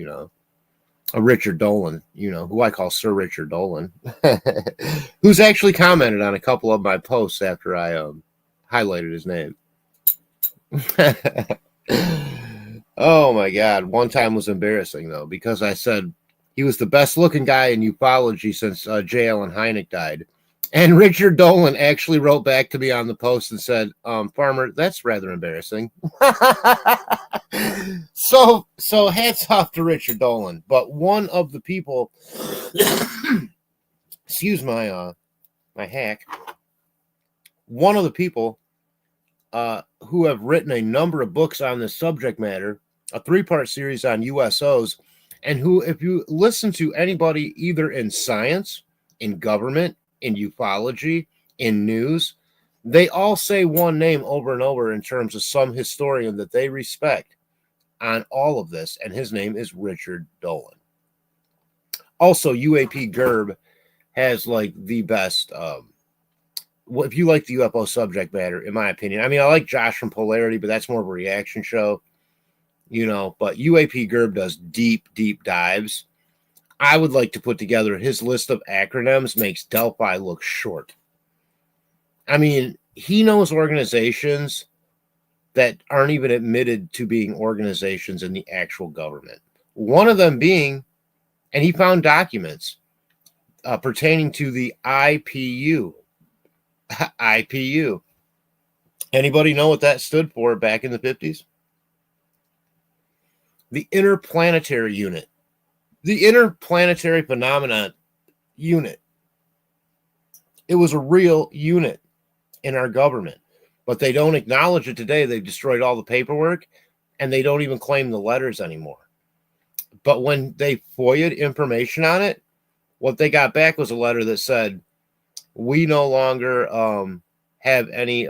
A Richard Dolan, who I call Sir Richard Dolan, who's actually commented on a couple of my posts after I highlighted his name. Oh my God. One time was embarrassing though, because I said he was the best looking guy in ufology since J. Allen Hynek died. And Richard Dolan actually wrote back to me on the post and said, Farmer, that's rather embarrassing. So hats off to Richard Dolan. But one of the people, excuse my hack, one of the people who have written a number of books on this subject matter, a 3-part series on USOs, and who, if you listen to anybody either in science, in government, in ufology, in news, they all say one name over and over in terms of some historian that they respect on all of this, and his name is Richard Dolan. Also, UAP Gerb has like the best, if you like the UFO subject matter, in my opinion. I mean, I like Josh from Polarity, but that's more of a reaction show. but UAP Gerb does deep dives. I would like to put together his list of acronyms makes Delphi look short. I mean, he knows organizations that aren't even admitted to being organizations in the actual government. One of them being, and he found documents pertaining to the IPU. IPU. Anybody know what that stood for back in the 50s? The Interplanetary Unit. The Interplanetary Phenomena Unit. It was a real unit in our government, but they don't acknowledge it today. They've destroyed all the paperwork, and they don't even claim the letters anymore. But when they FOIA'd information on it, what they got back was a letter that said, we no longer have any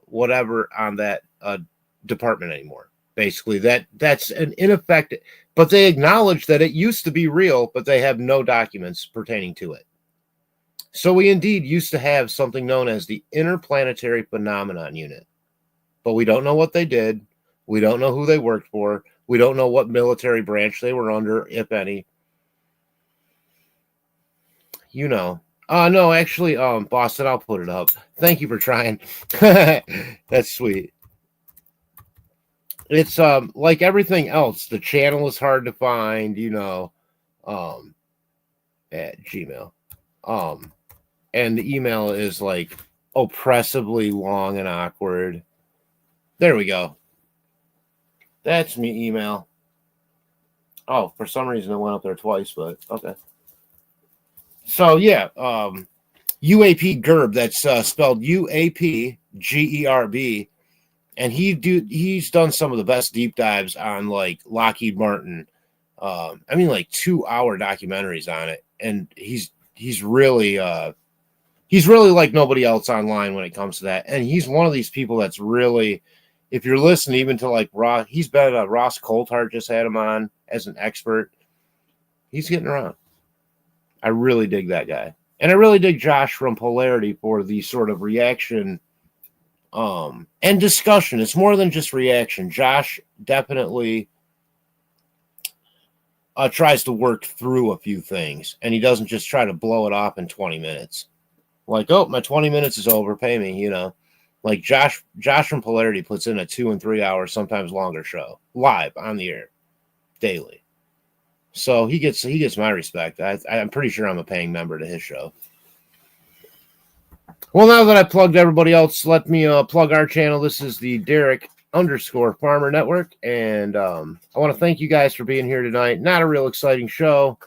whatever on that department anymore. Basically, that's an ineffective, but they acknowledge that it used to be real, but they have no documents pertaining to it. So we indeed used to have something known as the Interplanetary Phenomenon Unit, but we don't know what they did. We don't know who they worked for. We don't know what military branch they were under, if any. No, actually, Boston, I'll put it up. Thank you for trying. That's sweet. It's like everything else. The channel is hard to find, at Gmail. And the email is like oppressively long and awkward. There we go. That's me email. Oh, for some reason it went up there twice, but okay. So yeah, UAP Gerb, that's spelled UAP and he's done some of the best deep dives on like Lockheed Martin. Like 2-hour documentaries on it, and he's really like nobody else online when it comes to that. And he's one of these people that's really, if you're listening, even to like Ross, he's been Ross Coulthart just had him on as an expert. He's getting around. I really dig that guy. And I really dig Josh from Polarity for the sort of reaction and discussion. It's more than just reaction. Josh definitely tries to work through a few things, and he doesn't just try to blow it off in 20 minutes. Like, oh, my 20 minutes is over, pay me, Like Josh from Polarity puts in a 2 and 3 hour, sometimes longer show, live on the air, daily. So he gets my respect. I'm pretty sure I'm a paying member to his show. Well, now that I plugged everybody else, let me plug our channel. This is the Derek_Farmer Network, and I want to thank you guys for being here tonight. Not a real exciting show,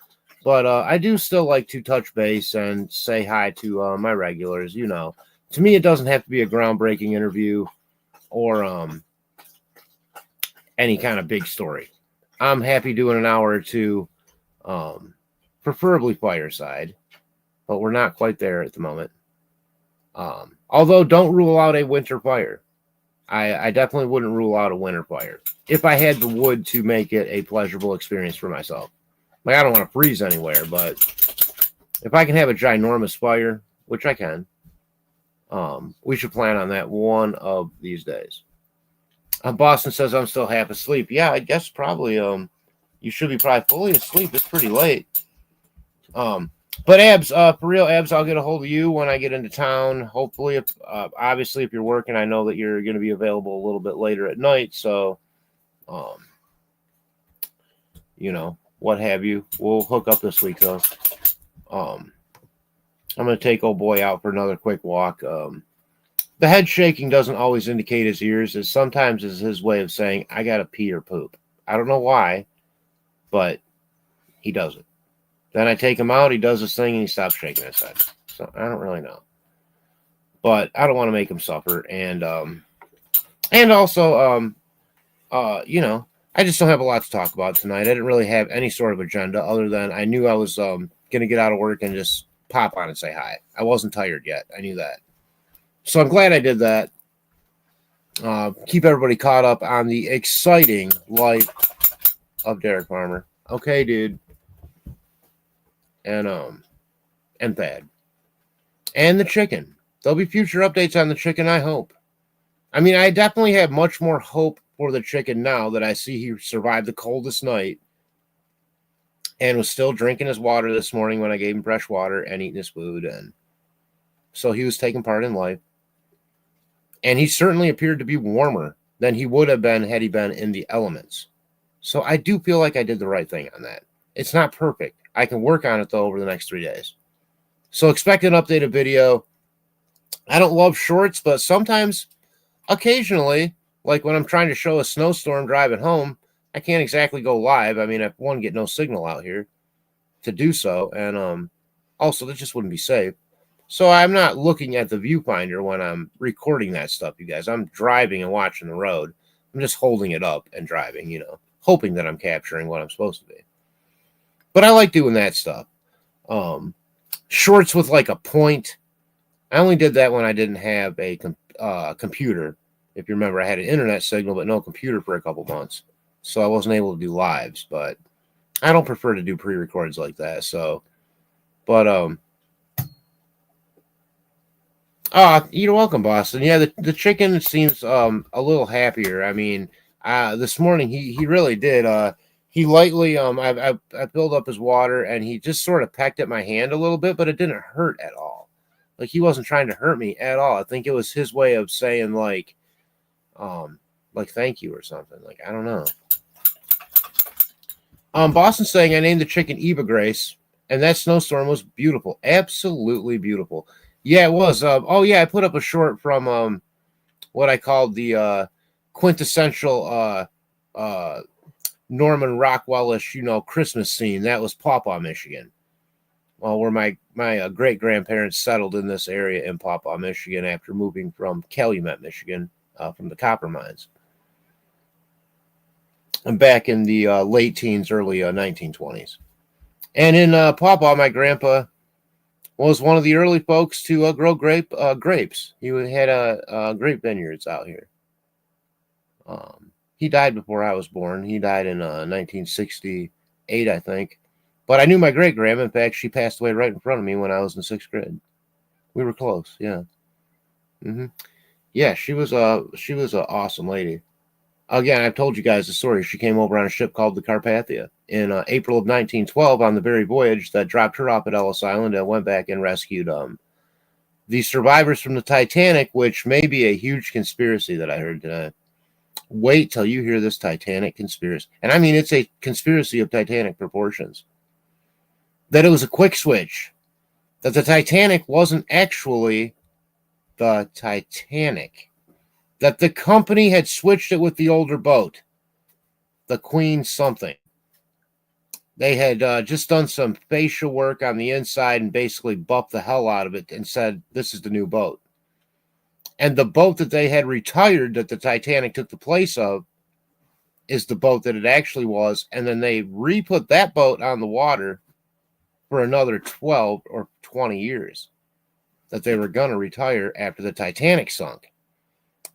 but I do still like to touch base and say hi to my regulars. To me, it doesn't have to be a groundbreaking interview or any kind of big story. I'm happy doing an hour or two, preferably fireside, but we're not quite there at the moment. Although don't rule out a winter fire. I definitely wouldn't rule out a winter fire if I had the wood to make it a pleasurable experience for myself. Like, I don't want to freeze anywhere, but if I can have a ginormous fire, which I can, we should plan on that one of these days. Boston says I'm still half asleep. Yeah, I guess probably you should be probably fully asleep. It's pretty late. But Abs, for real, Abs, I'll get a hold of you when I get into town. Hopefully, if obviously if you're working, I know that you're going to be available a little bit later at night. So, what have you. We'll hook up this week though. I'm going to take old boy out for another quick walk. The head shaking doesn't always indicate his ears. It sometimes is his way of saying, I got to pee or poop. I don't know why, but he does it. Then I take him out, he does his thing, and he stops shaking his head. So I don't really know. But I don't want to make him suffer. And also, I just don't have a lot to talk about tonight. I didn't really have any sort of agenda other than I knew I was going to get out of work and just pop on and say hi. I wasn't tired yet. I knew that. So I'm glad I did that. Keep everybody caught up on the exciting life of Derek Farmer. Okay, dude. And Thad. And the chicken. There'll be future updates on the chicken, I hope. I mean, I definitely have much more hope for the chicken now that I see he survived the coldest night and was still drinking his water this morning when I gave him fresh water and eating his food. And so he was taking part in life. And he certainly appeared to be warmer than he would have been had he been in the elements. So I do feel like I did the right thing on that. It's not perfect. I can work on it, though, over the next 3 days. So expect an updated video. I don't love shorts, but sometimes, occasionally, like when I'm trying to show a snowstorm driving home, I can't exactly go live. I mean, I get no signal out here to do so. And also, that just wouldn't be safe. So I'm not looking at the viewfinder when I'm recording that stuff, you guys. I'm driving and watching the road. I'm just holding it up and driving, hoping that I'm capturing what I'm supposed to be. But I like doing that stuff. Shorts with like a point. I only did that when I didn't have a computer. If you remember, I had an internet signal, but no computer for a couple months. So I wasn't able to do lives, but I don't prefer to do pre-records like that. So, but, you're welcome, Boston. Yeah, the chicken seems a little happier. I mean, this morning he really did. He lightly I filled up his water and he just sort of pecked at my hand a little bit, but it didn't hurt at all. Like he wasn't trying to hurt me at all. I think it was his way of saying like thank you or something. Like I don't know. Boston's saying I named the chicken Eva Grace, and that snowstorm was beautiful, absolutely beautiful. Yeah, it was. Oh, yeah, I put up a short from what I called the quintessential Norman Rockwell-ish, Christmas scene. That was Pawpaw, Michigan. Well, where my great-grandparents settled in this area in Pawpaw, Michigan after moving from Calumet, Michigan, from the copper mines. And back in the late teens, early 1920s. And in Pawpaw, my grandpa was one of the early folks to grow grapes. He had grape vineyards out here. He died before I was born. He died in 1968, I think. But I knew my great-grandma. In fact, she passed away right in front of me when I was in 6th grade. We were close, yeah. Yeah, she was an awesome lady. Again, I've told you guys the story. She came over on a ship called the Carpathia in April of 1912 on the very voyage that dropped her off at Ellis Island and went back and rescued the survivors from the Titanic, which may be a huge conspiracy that I heard today. Wait till you hear this Titanic conspiracy. And I mean, it's a conspiracy of Titanic proportions. That it was a quick switch. That the Titanic wasn't actually the Titanic. That the company had switched it with the older boat, the Queen something. They had just done some facial work on the inside and basically buffed the hell out of it and said, this is the new boat. And the boat that they had retired that the Titanic took the place of is the boat that it actually was. And then they re-put that boat on the water for another 12 or 20 years that they were going to retire after the Titanic sunk.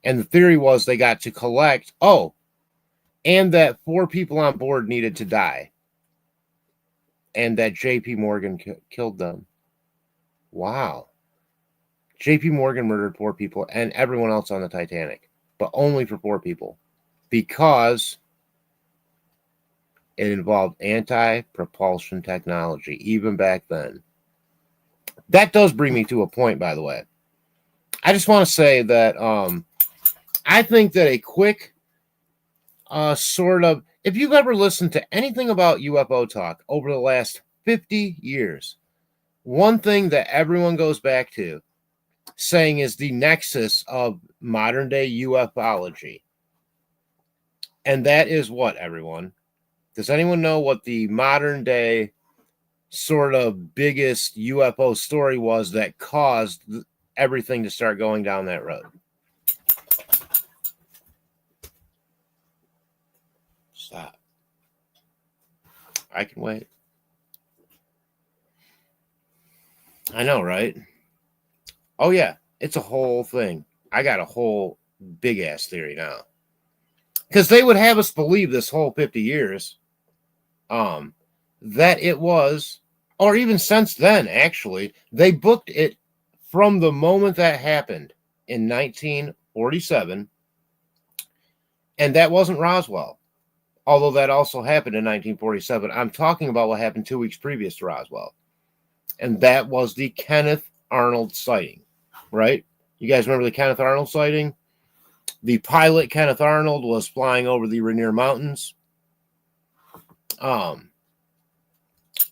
And the theory was they got to collect, and that 4 people on board needed to die. And that J.P. Morgan killed them. Wow. J.P. Morgan murdered 4 people and everyone else on the Titanic, but only for 4 people. Because it involved anti-propulsion technology, even back then. That does bring me to a point, by the way. I just want to say that I think that a quick if you've ever listened to anything about UFO talk over the last 50 years, one thing that everyone goes back to saying is the nexus of modern day ufology. And that is what, everyone? Does anyone know what the modern day sort of biggest UFO story was that caused everything to start going down that road? Stop. I can wait. I know, right? Oh, yeah. It's a whole thing. I got a whole big-ass theory now. Because they would have us believe this whole 50 years that it was, or even since then, actually, they booked it from the moment that happened in 1947 And that wasn't Roswell, although that also happened in 1947. I'm talking about what happened 2 weeks previous to Roswell. And that was the Kenneth Arnold sighting, right? You guys remember the Kenneth Arnold sighting? The pilot, Kenneth Arnold, was flying over the Rainier Mountains.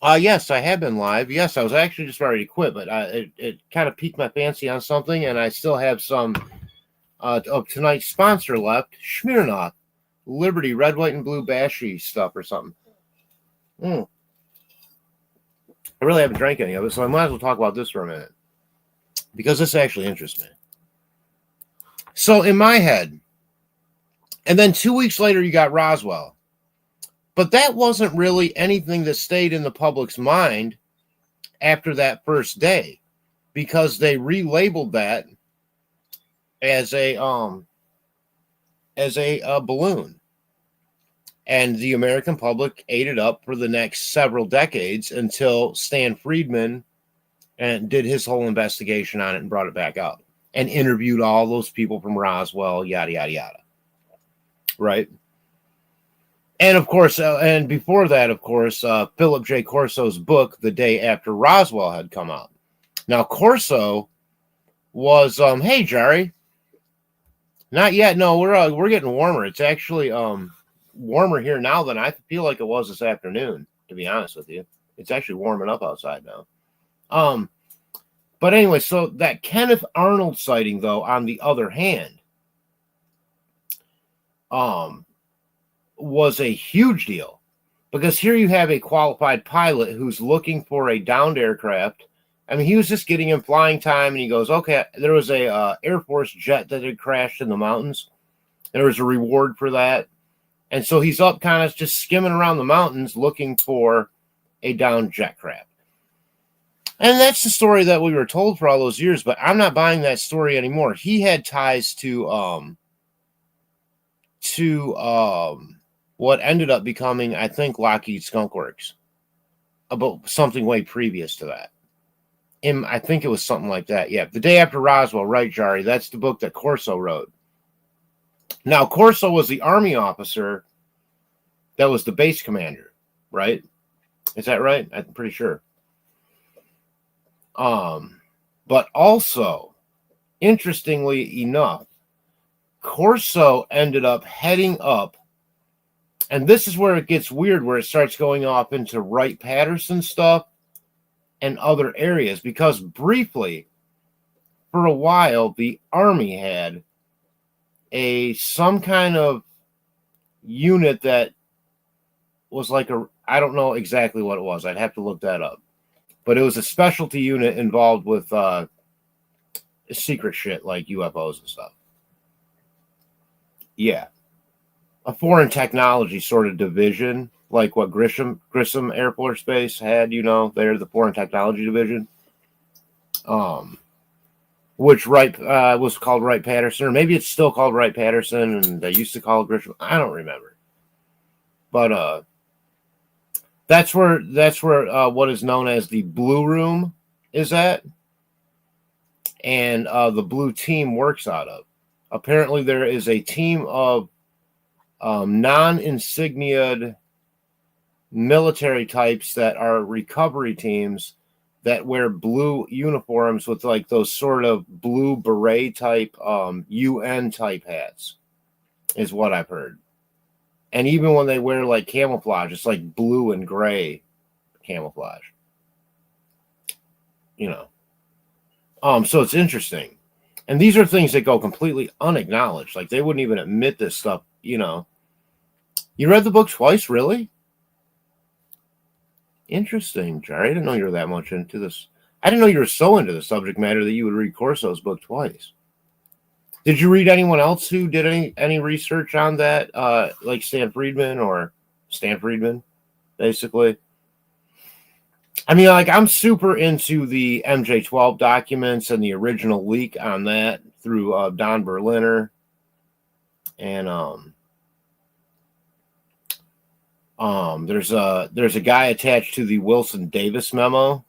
Yes, I have been live. Yes, I was actually just ready to quit, but it kind of piqued my fancy on something, and I still have some of tonight's sponsor left, Smirnoff, Liberty, red, white, and blue bashy stuff or something. I really haven't drank any of it, so I might as well talk about this for a minute, because this actually interests me. So in my head, and then 2 weeks later, you got Roswell. But that wasn't really anything that stayed in the public's mind after that first day, because they relabeled that as a balloon, and the American public ate it up for the next several decades until Stan Friedman and did his whole investigation on it and brought it back up and interviewed all those people from Roswell, yada yada yada, right? And of course, and before that, of course, Philip J. Corso's book, The Day After Roswell, had come out. Now, Corso was, hey, Jerry, not yet. No, we're getting warmer. It's actually warmer here now than I feel like it was this afternoon, to be honest with you. It's actually warming up outside now. But anyway, so that Kenneth Arnold sighting, though, on the other hand, was a huge deal, because here you have a qualified pilot who's looking for a downed aircraft. I mean, he was just getting in flying time, and he goes, okay, there was a Air Force jet that had crashed in the mountains. There was a reward for that. And so he's up kind of just skimming around the mountains looking for a downed jet craft. And that's the story that we were told for all those years, but I'm not buying that story anymore. He had ties to what ended up becoming, I think, Lockheed Skunk Works, about something way previous to that. I think it was something like that. Yeah, The Day After Roswell, right, Jari? That's the book that Corso wrote. Now, Corso was the Army officer that was the base commander, right? Is that right? I'm pretty sure. But also, interestingly enough, Corso ended up heading up, and this is where it gets weird, where it starts going off into Wright-Patterson stuff and other areas, because briefly, for a while, the Army had some kind of unit that was like I don't know exactly what it was. I'd have to look that up. But it was a specialty unit involved with secret shit like UFOs and stuff. Yeah. A foreign technology sort of division, like what Grissom Air Force Base had, they're the foreign technology division. Which was called Wright-Patterson, or maybe it's still called Wright-Patterson, and they used to call it Grissom. I don't remember. But that's where what is known as the Blue Room is at, and the Blue Team works out of. Apparently, there is a team of non-insigniaed military types that are recovery teams that wear blue uniforms with like those sort of blue beret type UN type hats, is what I've heard. And even when they wear like camouflage, it's like blue and gray camouflage. So it's interesting. And these are things that go completely unacknowledged. Like they wouldn't even admit this stuff, You read the book twice, really? Interesting, Jerry. I didn't know you were that much into this. I didn't know you were so into the subject matter that you would read Corso's book twice. Did you read anyone else who did any research on that, like Stan Friedman, basically? I mean, like, I'm super into the MJ-12 documents and the original leak on that through Don Berliner. And there's a guy attached to the Wilson Davis memo,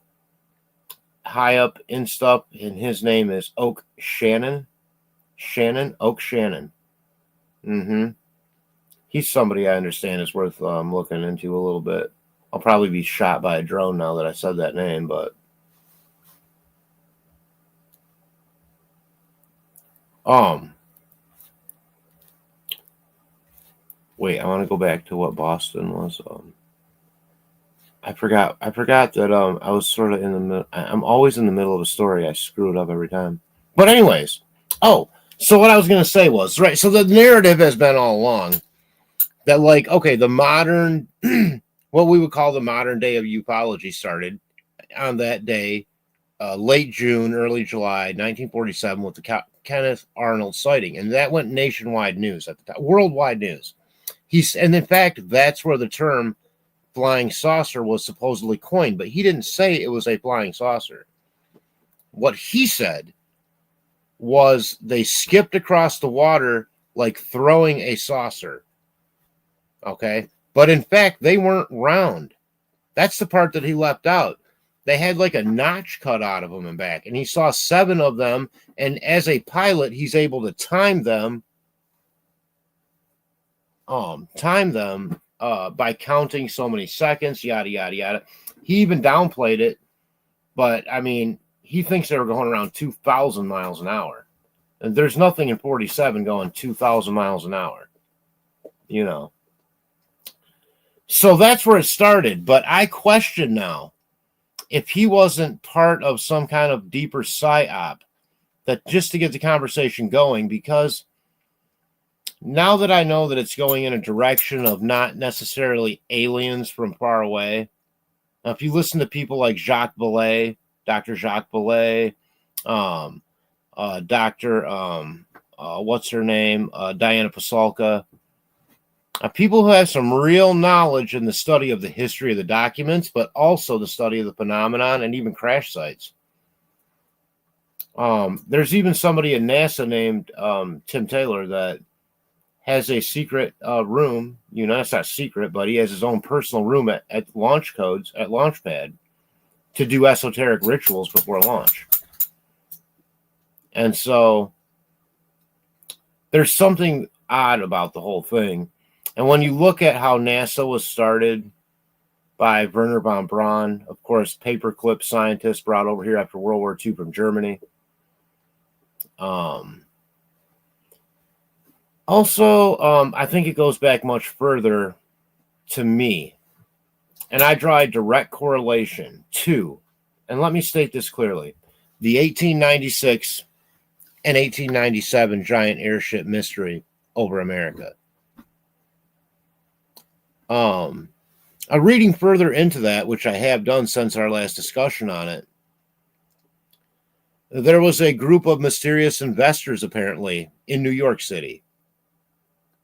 high up in stuff, and his name is Oak Shannon. Oak Shannon. He's somebody I understand is worth looking into a little bit. I'll probably be shot by a drone now that I said that name, but wait, I want to go back to what Boston was. I forgot that I was sort of in the middle. I'm always in the middle of a story. I screw it up every time. But anyways, so what I was going to say was, right, so the narrative has been all along that, like, okay, the modern, what we would call the modern day of ufology started on that day, late June, early July, 1947, with the Kenneth Arnold sighting. And that went nationwide news at the time, worldwide news. And in fact, that's where the term flying saucer was supposedly coined, but he didn't say it was a flying saucer. What he said was they skipped across the water like throwing a saucer. Okay. But in fact, they weren't round. That's the part that he left out. They had like a notch cut out of them and back, and he saw 7 of them. And as a pilot, he's able to time them by counting so many seconds, yada, yada, yada. He even downplayed it, but I mean, he thinks they were going around 2,000 miles an hour. And there's nothing in 47 going 2,000 miles an hour, you know. So that's where it started. But I question now if he wasn't part of some kind of deeper psyop that just to get the conversation going, because now that I know that it's going in a direction of not necessarily aliens from far away. Now, if you listen to people like Jacques Vallée, Dr. Jacques Vallée, what's her name? Diana Pasulka. People who have some real knowledge in the study of the history of the documents, but also the study of the phenomenon and even crash sites. There's even somebody at NASA named Tim Taylor that has a secret room. You know, it's not secret, but he has his own personal room at launch codes, at Launchpad, to do esoteric rituals before launch. And so there's something odd about the whole thing. And when you look at how NASA was started by Werner von Braun, of course, paperclip scientist brought over here after World War II from Germany. Also, I think it goes back much further to me. And I draw a direct correlation to, and let me state this clearly, the 1896 and 1897 giant airship mystery over America. A reading further into that, which I have done since our last discussion on it, there was a group of mysterious investors apparently in New York City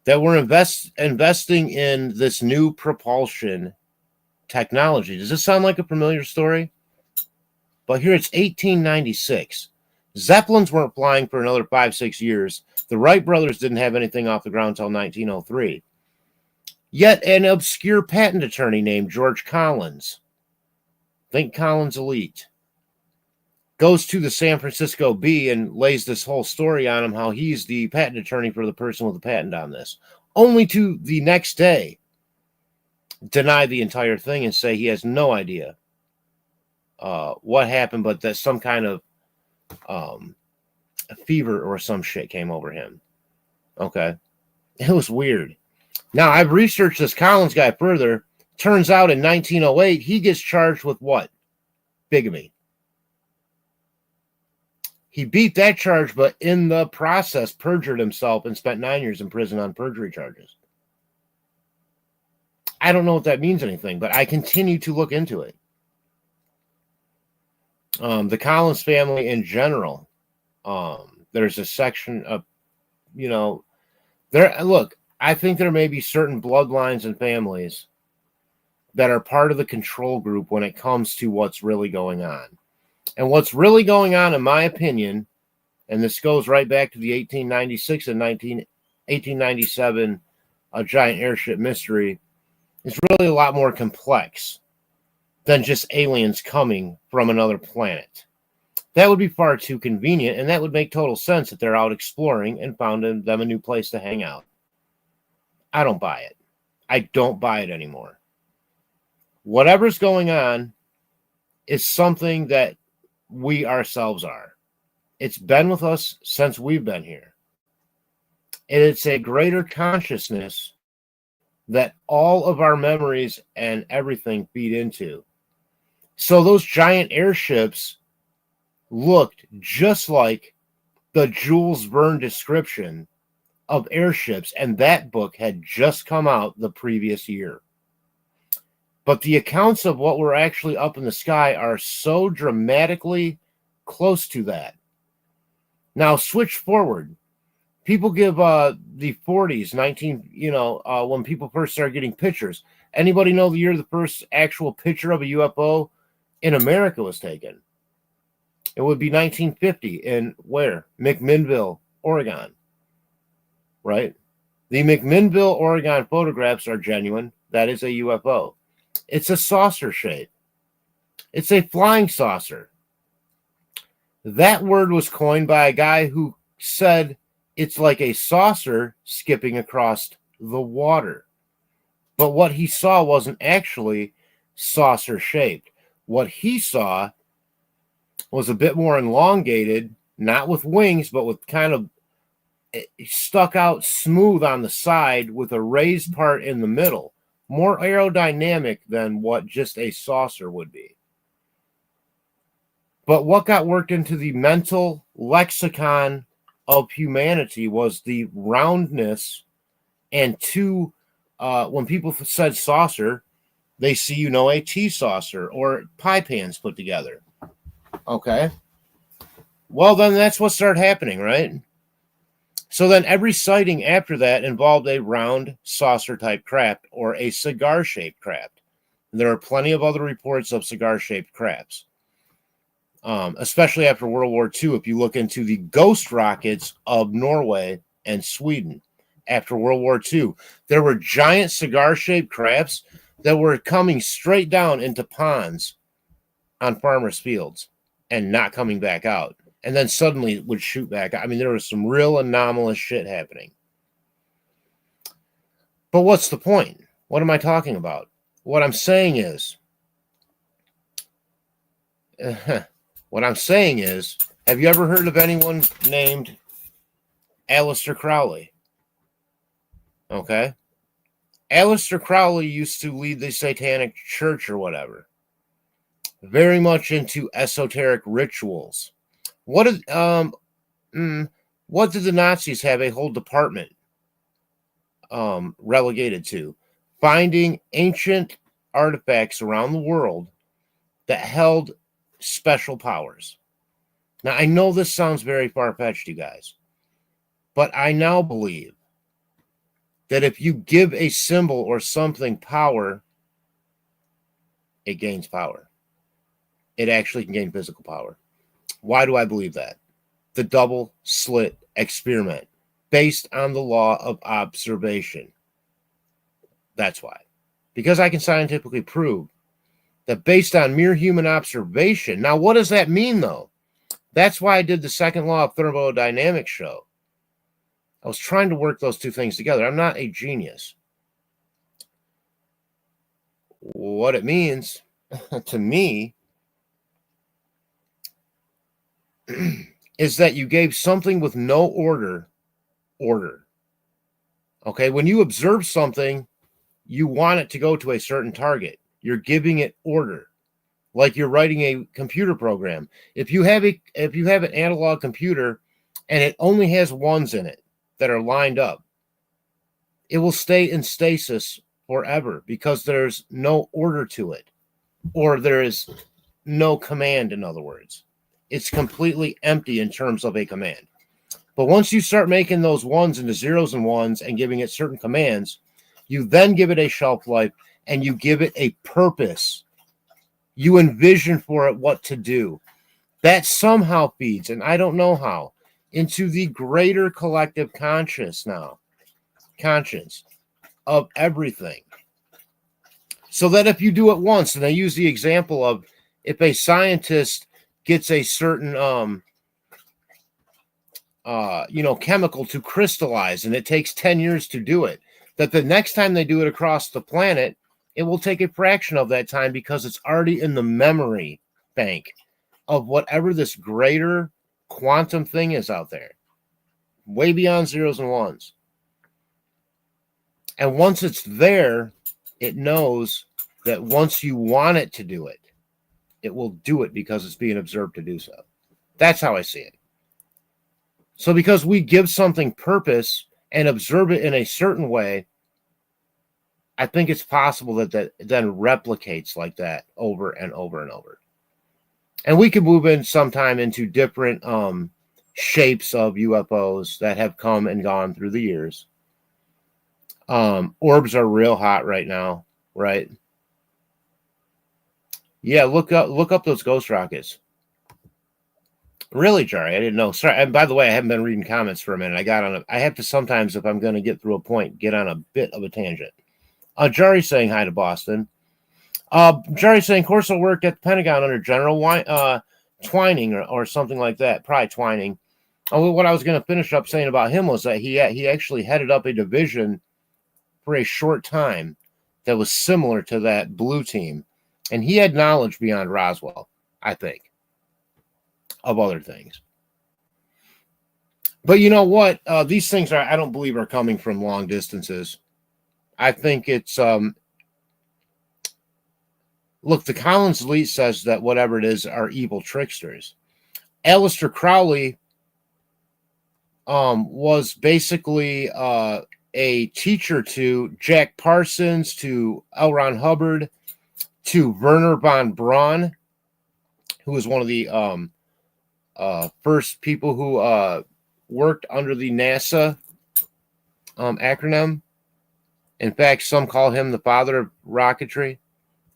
that were investing in this new propulsion technology. Does this sound like a familiar story? But here it's 1896. Zeppelins weren't flying for another 5-6 years. The Wright brothers didn't have anything off the ground until 1903. Yet an obscure patent attorney named George Collins, think Collins Elite, goes to the San Francisco Bee and lays this whole story on him, how he's the patent attorney for the person with the patent on this, only to the next day deny the entire thing and say he has no idea what happened, but that some kind of a fever or some shit came over him. Okay. It was weird. Now, I've researched this Collins guy further. Turns out in 1908, he gets charged with what? Bigamy. He beat that charge, but in the process perjured himself and spent 9 years in prison on perjury charges. I don't know if that means anything, but I continue to look into it. The Collins family in general, there's a section of, look, I think there may be certain bloodlines and families that are part of the control group when it comes to what's really going on. And what's really going on, in my opinion, and this goes right back to the 1896 and 1897 giant airship mystery, is really a lot more complex than just aliens coming from another planet. That would be far too convenient, and that would make total sense that they're out exploring and found them a new place to hang out. I don't buy it. I don't buy it anymore. Whatever's going on is something that we ourselves are. It's been with us since we've been here. And it's a greater consciousness that all of our memories and everything feed into. So those giant airships looked just like the Jules Verne description of airships, and that book had just come out the previous year. But the accounts of what were actually up in the sky are so dramatically close to that. Now, switch forward. People give the 40s, when people first started getting pictures. Anybody know the year the first actual picture of a UFO in America was taken? It would be 1950 in where? McMinnville, Oregon. Right? The McMinnville, Oregon photographs are genuine. That is a UFO. It's a saucer shape. It's a flying saucer. That word was coined by a guy who said it's like a saucer skipping across the water. But what he saw wasn't actually saucer shaped. What he saw was a bit more elongated, not with wings, but with kind of stuck out smooth on the side with a raised part in the middle. More aerodynamic than what just a saucer would be. But what got worked into the mental lexicon of humanity was the roundness, and when people said saucer, they see, a tea saucer or pie pans put together. Okay. Well, then that's what started happening, right? So then every sighting after that involved a round saucer-type craft or a cigar-shaped craft. And there are plenty of other reports of cigar-shaped crafts, especially after World War II. If you look into the ghost rockets of Norway and Sweden after World War II, there were giant cigar-shaped crafts that were coming straight down into ponds on farmers' fields and not coming back out. And then suddenly would shoot back. I mean, there was some real anomalous shit happening. But what's the point? What am I talking about? What I'm saying is, have you ever heard of anyone named Aleister Crowley? Okay. Aleister Crowley used to lead the Satanic Church or whatever. Very much into esoteric rituals. What did the Nazis have a whole department relegated to? Finding ancient artifacts around the world that held special powers. Now, I know this sounds very far-fetched, you guys, but I now believe that if you give a symbol or something power, it gains power. It actually can gain physical power. Why do I believe that? The double slit experiment based on the law of observation. That's why. Because I can scientifically prove that based on mere human observation. Now, what does that mean, though? That's why I did the second law of thermodynamics show. I was trying to work those two things together. I'm not a genius. What it means to me is that you gave something with no order. Okay, when you observe something, you want it to go to a certain target. You're giving it order, like you're writing a computer program. If you have an analog computer and it only has ones in it that are lined up, it will stay in stasis forever because there's no order to it, or there is no command. In other words, it's completely empty in terms of a command. But once you start making those ones into zeros and ones and giving it certain commands, you then give it a shelf life and you give it a purpose. You envision for it what to do. That somehow feeds, and I don't know how, into the greater collective conscience of everything. So that if you do it once, and I use the example of if a scientist gets a certain chemical to crystallize and it takes 10 years to do it, that the next time they do it across the planet, it will take a fraction of that time because it's already in the memory bank of whatever this greater quantum thing is out there, way beyond zeros and ones. And once it's there, it knows that once you want it to do it, it will do it because it's being observed to do so. That's how I see it. So because we give something purpose and observe it in a certain way, I think it's possible that that then replicates like that over and over and over. And we could move in sometime into different shapes of UFOs that have come and gone through the years. Orbs are real hot right now, right? Yeah, look up those ghost rockets. Really, Jari, I didn't know. Sorry. And by the way, I haven't been reading comments for a minute. I have to sometimes, if I'm going to get through a point, get on a bit of a tangent. Jari saying hi to Boston. Jari saying Corso worked at the Pentagon under General Twining or something like that. Probably Twining. What I was going to finish up saying about him was that he actually headed up a division for a short time that was similar to that blue team. And he had knowledge beyond Roswell, I think, of other things. But you know what? These things I don't believe are coming from long distances. I think it's look, the Collins Elite says that whatever it is are evil tricksters. Aleister Crowley was basically a teacher to Jack Parsons, to L. Ron Hubbard, to Werner von Braun, who was one of the first people who worked under the NASA acronym. In fact, some call him the father of rocketry,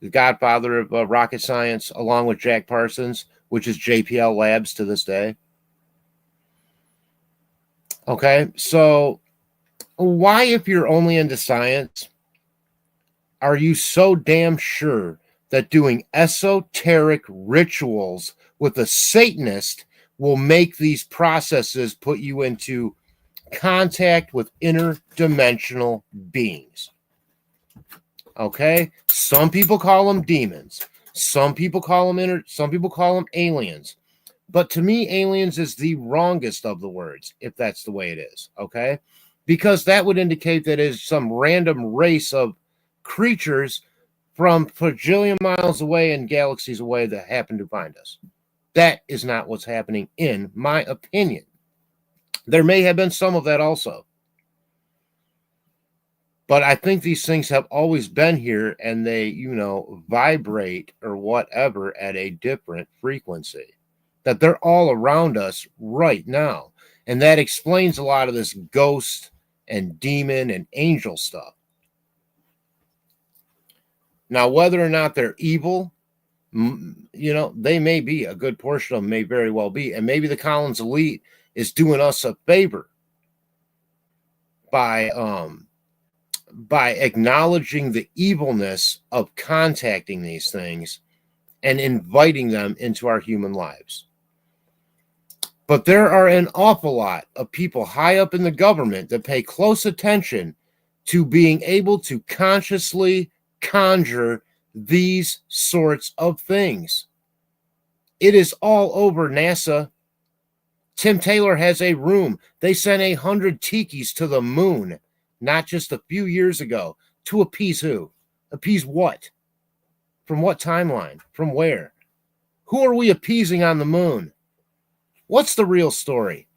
the godfather of rocket science, along with Jack Parsons, which is JPL Labs to this day. Okay, so why, if you're only into science, are you so damn sure that doing esoteric rituals with a Satanist will make these processes put you into contact with interdimensional beings? Okay, some people call them demons, some people call them aliens, but to me aliens is the wrongest of the words, if that's the way it is. Okay, because that would indicate that it is some random race of creatures from bajillion miles away and galaxies away that happen to find us. That is not what's happening, in my opinion. There may have been some of that also. But I think these things have always been here, and they, vibrate or whatever at a different frequency. That they're all around us right now. And that explains a lot of this ghost and demon and angel stuff. Now, whether or not they're evil, they may be. A good portion of them may very well be. And maybe the Collins Elite is doing us a favor by acknowledging the evilness of contacting these things and inviting them into our human lives. But there are an awful lot of people high up in the government that pay close attention to being able to consciously conjure these sorts of things. It is all over NASA. Tim Taylor has a room. They sent 100 tikis to the moon, not just a few years ago, to appease who? Appease what? From what timeline? From where? Who are we appeasing on the moon? What's the real story?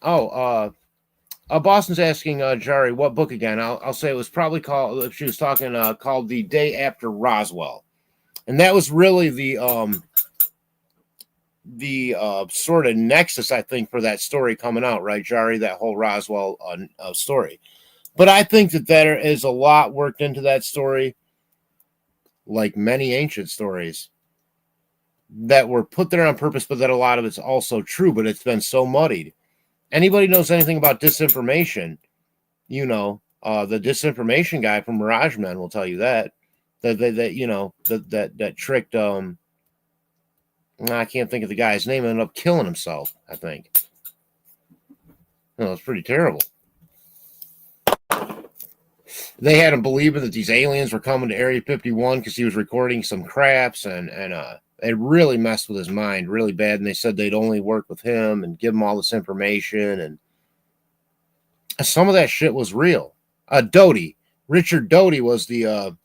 Boston's asking Jari, what book again? I'll say it was probably called, if she was talking, called The Day After Roswell. And that was really the sort of nexus, I think, for that story coming out, right, Jari? That whole Roswell story. But I think that there is a lot worked into that story, like many ancient stories that were put there on purpose, but that a lot of it's also true, but it's been so muddied. Anybody knows anything about disinformation, the disinformation guy from Mirage Men will tell you that tricked, I can't think of the guy's name, ended up killing himself, I think. It's pretty terrible. They had him believing that these aliens were coming to Area 51 because he was recording some craps, and it really messed with his mind really bad. And they said they'd only work with him and give him all this information, and some of that shit was real. Richard Doty was the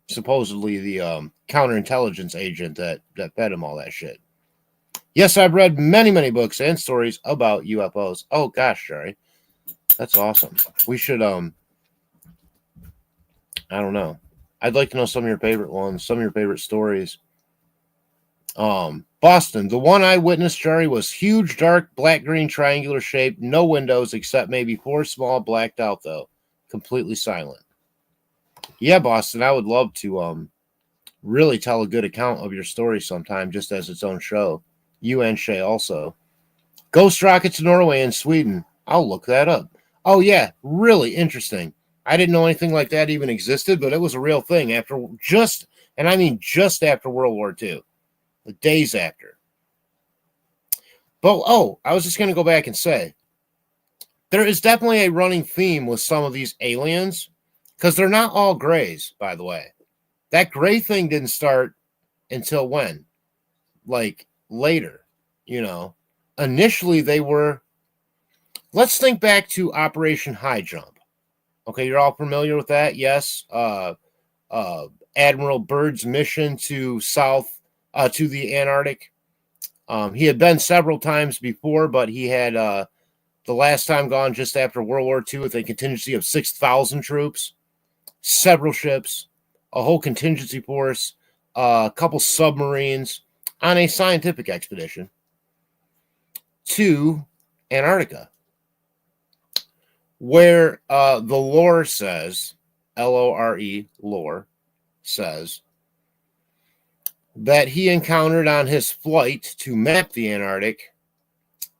supposedly the counterintelligence agent that fed him all that shit. Yes, I've read many, many books and stories about UFOs. Oh gosh, Jerry, that's awesome. We should I don't know. I'd like to know some of your favorite ones, some of your favorite stories. Boston, the one I witnessed, Jerry, was huge, dark, black-green, triangular shape, no windows except maybe 4 small, blacked out though, completely silent. Yeah, Boston, I would love to really tell a good account of your story sometime, just as its own show. You and Shay also. Ghost rockets in Norway and Sweden. I'll look that up. Oh yeah, really interesting. I didn't know anything like that even existed, but it was a real thing just after World War II. The days after. But I was just going to go back and say, there is definitely a running theme with some of these aliens, because they're not all grays, by the way. That gray thing didn't start until when? Like later, Initially they were, let's think back to Operation High Jump. Okay, you're all familiar with that? Yes. Admiral Byrd's mission to the Antarctic. He had been several times before, but he had the last time gone just after World War II with a contingency of 6,000 troops, several ships, a whole contingency force, a couple submarines on a scientific expedition to Antarctica, where the lore says, L-O-R-E, lore says, that he encountered on his flight to map the Antarctic.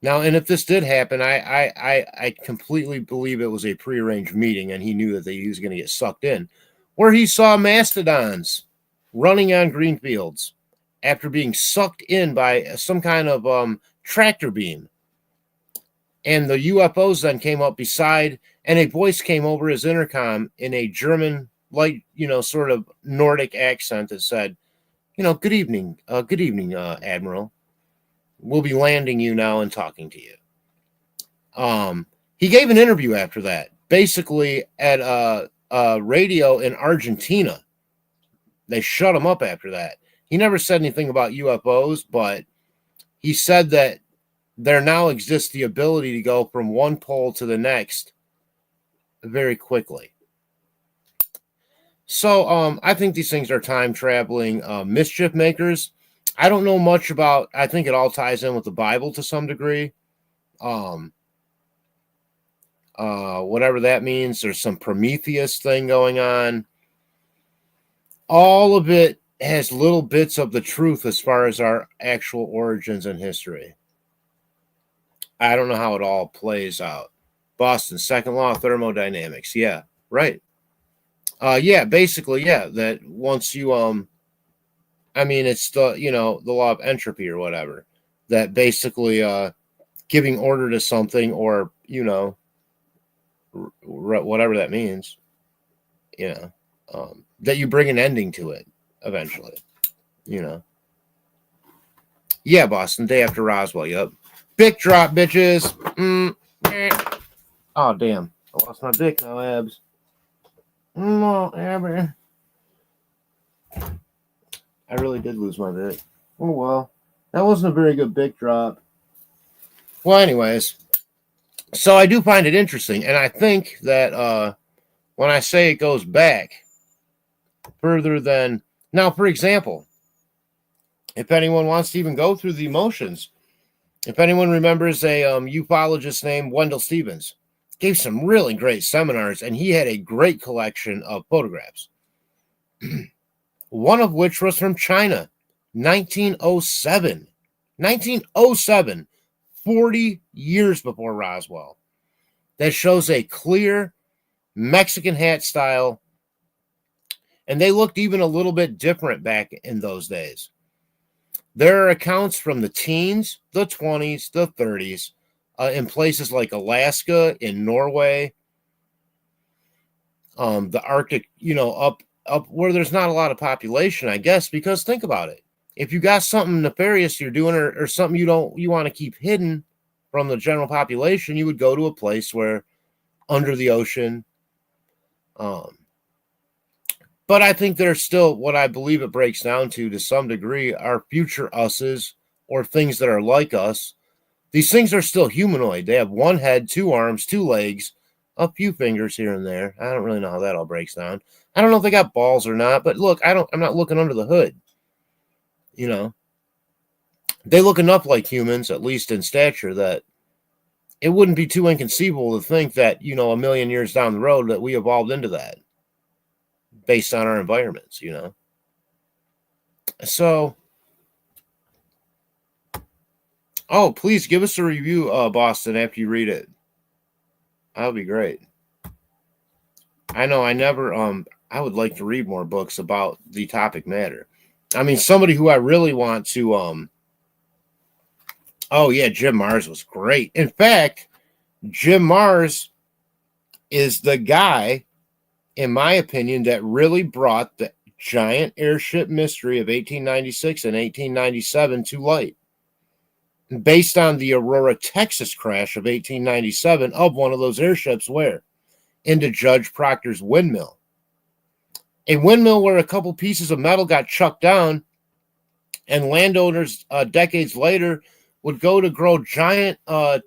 Now, and if this did happen, I completely believe it was a prearranged meeting, and he knew that he was going to get sucked in, where he saw mastodons running on green fields after being sucked in by some kind of tractor beam. And the UFOs then came up beside, and a voice came over his intercom in a German, sort of Nordic accent that said, good evening, Admiral. We'll be landing you now and talking to you. He gave an interview after that, basically at a radio in Argentina. They shut him up after that. He never said anything about UFOs, but he said that there now exists the ability to go from one pole to the next very quickly. So I think these things are time traveling mischief makers. I don't know much about, I think it all ties in with the Bible to some degree. Whatever that means, there's some Prometheus thing going on. All of it has little bits of the truth as far as our actual origins and history. I don't know how it all plays out. Boston, second law of thermodynamics. Yeah, right. Basically, that once you, it's the law of entropy or whatever, that basically giving order to something or, whatever that means, that you bring an ending to it eventually, Yeah, Boston, day after Roswell, yep. Big drop, bitches. Oh, damn. I lost my dick now, Abs. No, Abby. I really did lose my dick. Oh, well. That wasn't a very good big drop. Well, anyways. So I do find it interesting. And I think that when I say it goes back further than... Now, for example, if anyone wants to even go through the motions, if anyone remembers a ufologist named Wendell Stevens, gave some really great seminars, and he had a great collection of photographs. One of which was from China, 1907. 1907, 40 years before Roswell. That shows a clear Mexican hat style, and they looked even a little bit different back in those days. There are accounts from the teens, the 20s, the 30s, in places like Alaska, in Norway, the Arctic, up where there's not a lot of population, I guess, because think about it. If you got something nefarious you're doing or something you want to keep hidden from the general population, you would go to a place where under the ocean. But I think there's still what I believe it breaks down to some degree are future us's or things that are like us. These things are still humanoid. They have one head, two arms, two legs, a few fingers here and there. I don't really know how that all breaks down. I don't know if they got balls or not, but look, I'm not looking under the hood. They look enough like humans, at least in stature, that it wouldn't be too inconceivable to think that, a million years down the road that we evolved into that based on our environments, So, please give us a review, Boston, after you read it. That would be great. I know I would like to read more books about the topic matter. I mean, somebody who I really want to, Jim Mars was great. In fact, Jim Mars is the guy, in my opinion, that really brought the giant airship mystery of 1896 and 1897 to light. Based on the Aurora, Texas crash of 1897 of one of those airships where? Into Judge Proctor's windmill. A windmill where a couple pieces of metal got chucked down, and landowners decades later would go to grow giant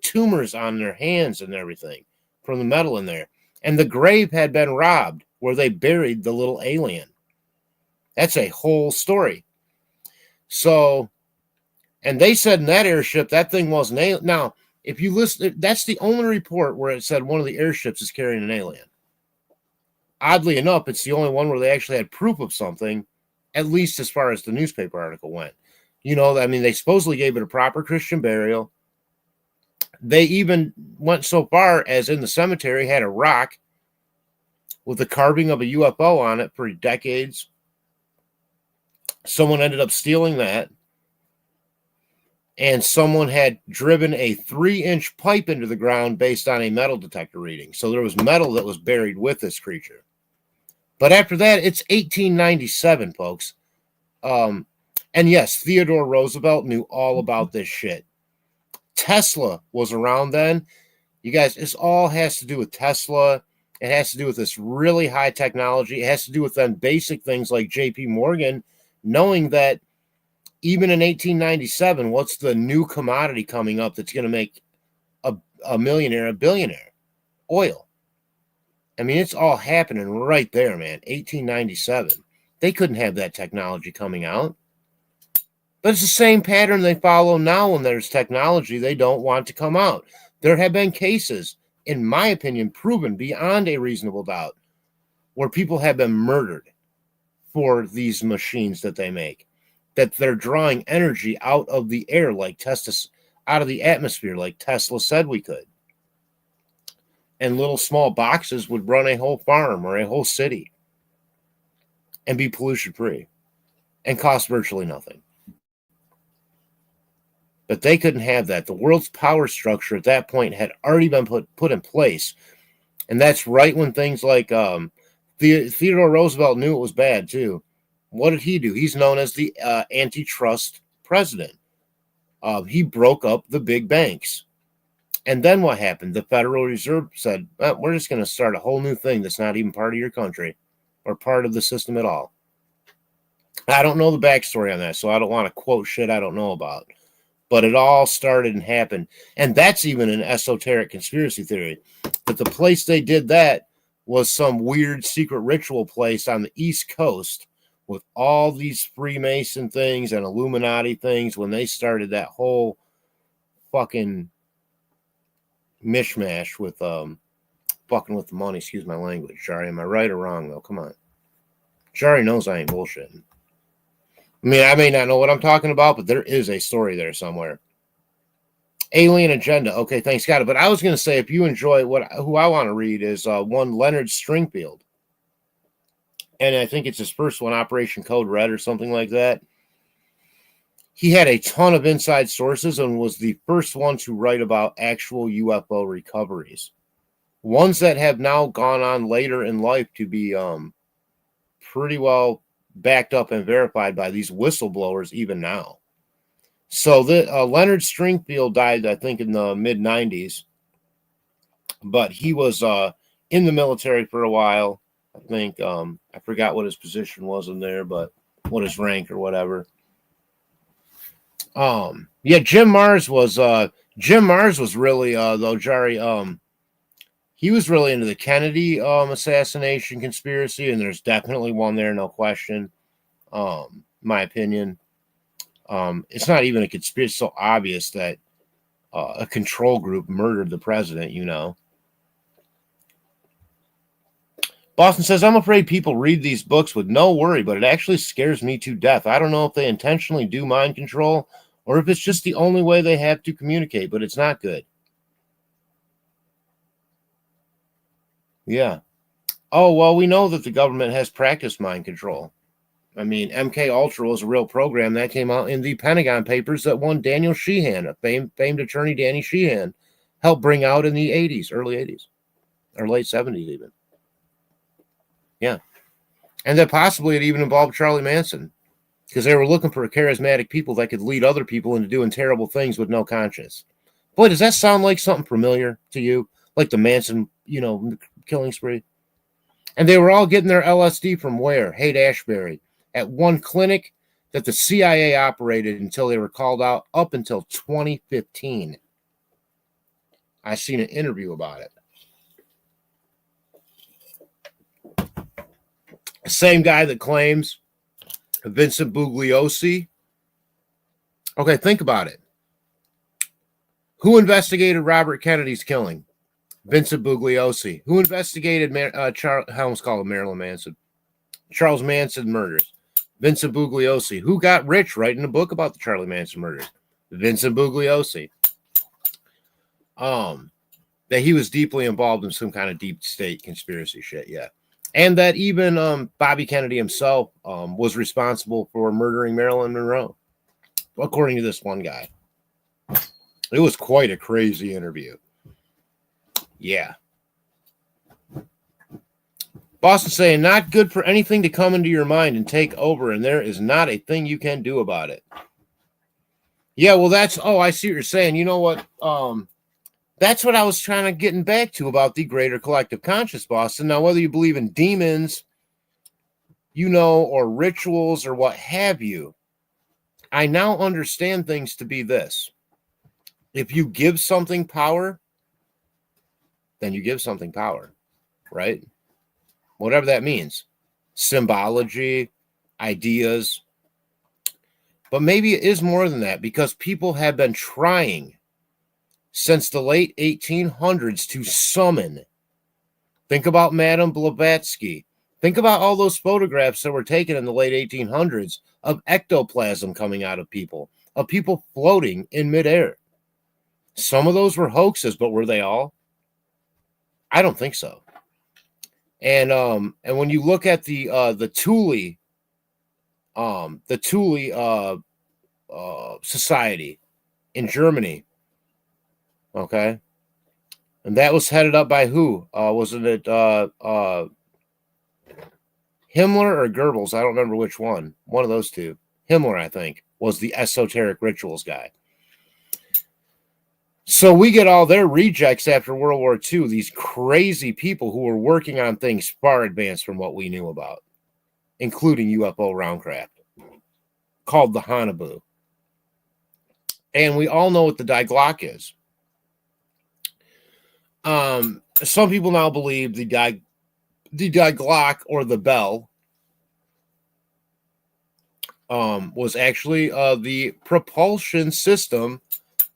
tumors on their hands and everything from the metal in there. And the grave had been robbed where they buried the little alien. That's a whole story. So, and they said in that airship, that thing wasn't alien. Now, if you listen, that's the only report where it said one of the airships is carrying an alien. Oddly enough, it's the only one where they actually had proof of something, at least as far as the newspaper article went. They supposedly gave it a proper Christian burial. They even went so far as in the cemetery had a rock with the carving of a UFO on it for decades. Someone ended up stealing that. And someone had driven a 3-inch pipe into the ground based on a metal detector reading. So there was metal that was buried with this creature. But after that, it's 1897, folks. And yes, Theodore Roosevelt knew all about this shit. Tesla was around then. You guys, this all has to do with Tesla. It has to do with this really high technology. It has to do with then basic things like J.P. Morgan, knowing that even in 1897, what's the new commodity coming up that's going to make a millionaire a billionaire? Oil. I mean, it's all happening right there, man. 1897. They couldn't have that technology coming out. But it's the same pattern they follow now when there's technology they don't want to come out. There have been cases, in my opinion, proven beyond a reasonable doubt, where people have been murdered for these machines that they make. That they're drawing energy out of the air like Tesla, out of the atmosphere like Tesla said we could. And little small boxes would run a whole farm or a whole city and be pollution free and cost virtually nothing. But they couldn't have that. The world's power structure at that point had already been put in place. And that's right when things like Theodore Roosevelt knew it was bad too. What did he do? He's known as the antitrust president. He broke up the big banks. And then what happened? The Federal Reserve said, we're just going to start a whole new thing that's not even part of your country or part of the system at all. I don't know the backstory on that, so I don't want to quote shit I don't know about. But it all started and happened. And that's even an esoteric conspiracy theory. That the place they did that was some weird secret ritual place on the East Coast with all these Freemason things and Illuminati things when they started that whole fucking mishmash with fucking with the money. Excuse my language, Jari. Am I right or wrong, though? Come on. Jari knows I ain't bullshitting. I mean, I may not know what I'm talking about, but there is a story there somewhere. Alien Agenda. Okay, thanks, God. But I was going to say, if you enjoy who I want to read is one Leonard Stringfield. And I think it's his first one, Operation Code Red or something like that. he had a ton of inside sources and was the first one to write about actual UFO recoveries. Ones that have now gone on later in life to be pretty well backed up and verified by these whistleblowers even now. So Leonard Stringfield died, I think, in the mid-90s, but he was in the military for a while. I think I forgot what his position was in there, but what his rank or whatever. Yeah, Jim Mars was really though, Jari, he was really into the Kennedy assassination conspiracy, and there's definitely one there, no question. My opinion. It's not even a conspiracy. It's so obvious that a control group murdered the president, you know. Boston says, I'm afraid people read these books with no worry, but it actually scares me to death. I don't know if they intentionally do mind control or if it's just the only way they have to communicate, but it's not good. Yeah. Oh, well, we know that the government has practiced mind control. I mean, MK Ultra was a real program that came out in the Pentagon Papers that one Daniel Sheehan, a famed attorney Danny Sheehan, helped bring out in the 80s, early 80s, or late 70s even. Yeah. And that possibly it even involved Charlie Manson, because they were looking for charismatic people that could lead other people into doing terrible things with no conscience. Boy, does that sound like something familiar to you? Like the Manson, killing spree? And they were all getting their LSD from where? Haight-Ashbury, at one clinic that the CIA operated until they were called out up until 2015. I seen an interview about it. Same guy that claims Vincent Bugliosi. Okay, think about it. Who investigated Robert Kennedy's killing? Vincent Bugliosi. Who investigated I almost call him Marilyn Manson. Charles Manson murders? Vincent Bugliosi. Who got rich writing a book about the Charlie Manson murders? Vincent Bugliosi. That he was deeply involved in some kind of deep state conspiracy shit, yeah. And that even Bobby Kennedy himself was responsible for murdering Marilyn Monroe, according to this one guy. It was quite a crazy interview. Yeah. Boston saying, not good for anything to come into your mind and take over, and there is not a thing you can do about it. Yeah, well, I see what you're saying. You know what? That's what I was trying to get back to about the greater collective conscious, Boston. Now, whether you believe in demons, or rituals or what have you, I now understand things to be this. If you give something power, then you give something power, right? Whatever that means. Symbology, ideas. But maybe it is more than that, because people have been trying since the late 1800s to summon. Think about Madame Blavatsky. Think about all those photographs that were taken in the late 1800s of ectoplasm coming out of people floating in midair. Some of those were hoaxes, but were they all? I don't think so. And when you look at the Thule Society in Germany, okay, and that was headed up by who? Wasn't it Himmler or Goebbels? I don't remember which one. One of those two. Himmler, I think, was the esoteric rituals guy. So we get all their rejects after World War II, these crazy people who were working on things far advanced from what we knew about, including UFO roundcraft, called the Hanabu. And we all know what the Die Glocke is. Some people now believe the Die Glocke, or the bell, was actually the propulsion system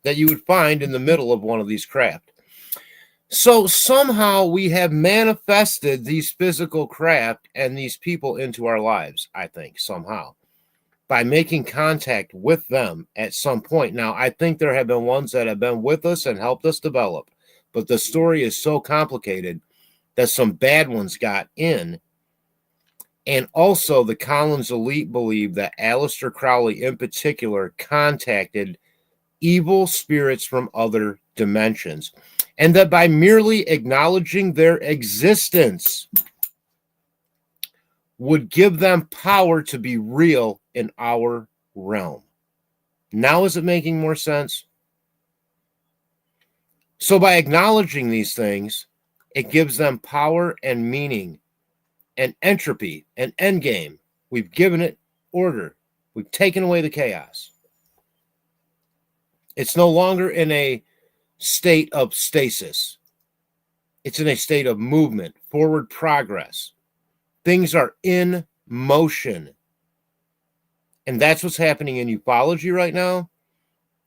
that you would find in the middle of one of these craft. So somehow we have manifested these physical craft and these people into our lives, I think, somehow, by making contact with them at some point. Now, I think there have been ones that have been with us and helped us develop, but the story is so complicated that some bad ones got in And also, the Collins elite believed that Aleister Crowley, in particular, contacted evil spirits from other dimensions, and that by merely acknowledging their existence would give them power to be real in our realm. Now, is it making more sense? So, by acknowledging these things, it gives them power and meaning and entropy and endgame. We've given it order. We've taken away the chaos. It's no longer in a state of stasis. It's in a state of movement, forward progress. Things are in motion. And that's what's happening in ufology right now.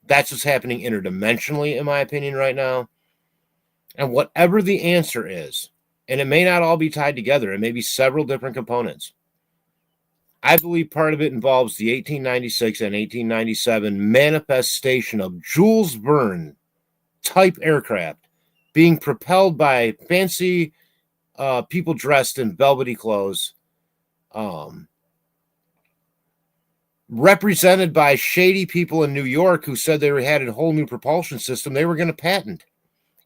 That's what's happening interdimensionally, in my opinion, right now. And whatever the answer is, and it may not all be tied together, it may be several different components. I believe part of it involves the 1896 and 1897 manifestation of Jules Verne type aircraft being propelled by fancy people dressed in velvety clothes, represented by shady people in New York who said they had a whole new propulsion system they were going to patent.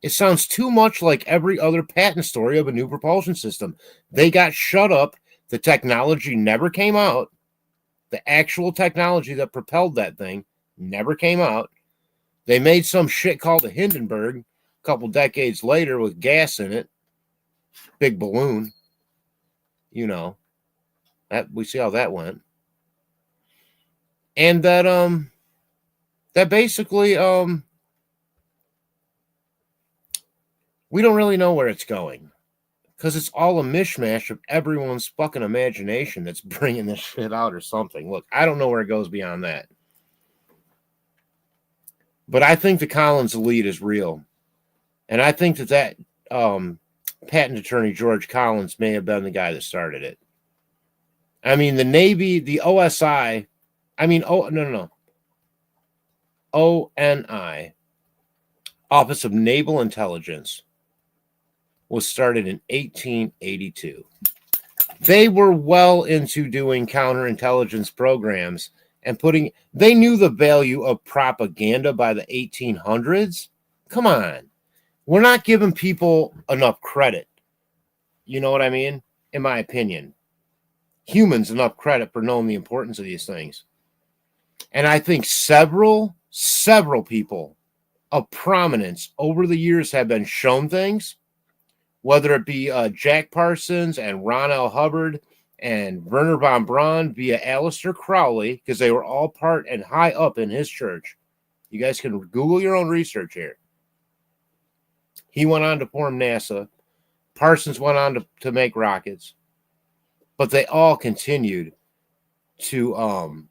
It sounds too much like every other patent story of a new propulsion system. They got shut up. The technology never came out. The actual technology that propelled that thing never came out. They made some shit called a Hindenburg a couple decades later with gas in it. Big balloon. You know. That we see how that went. And that basically we don't really know where it's going, because it's all a mishmash of everyone's fucking imagination that's bringing this shit out or something. Look, I don't know where it goes beyond that. But I think the Collins elite is real. And I think that patent attorney, George Collins, may have been the guy that started it. I mean, the Navy, the OSI, ONI, Office of Naval Intelligence, was started in 1882. They were well into doing counterintelligence programs and they knew the value of propaganda by the 1800s. Come on. We're not giving people enough credit. You know what I mean? In my opinion. Humans enough credit for knowing the importance of these things. And I think several people of prominence over the years have been shown things, whether it be Jack Parsons and Ron L. Hubbard and Werner von Braun via Aleister Crowley, because they were all part and high up in his church. You guys can Google your own research here. He went on to form NASA. Parsons went on to make rockets. But they all continued to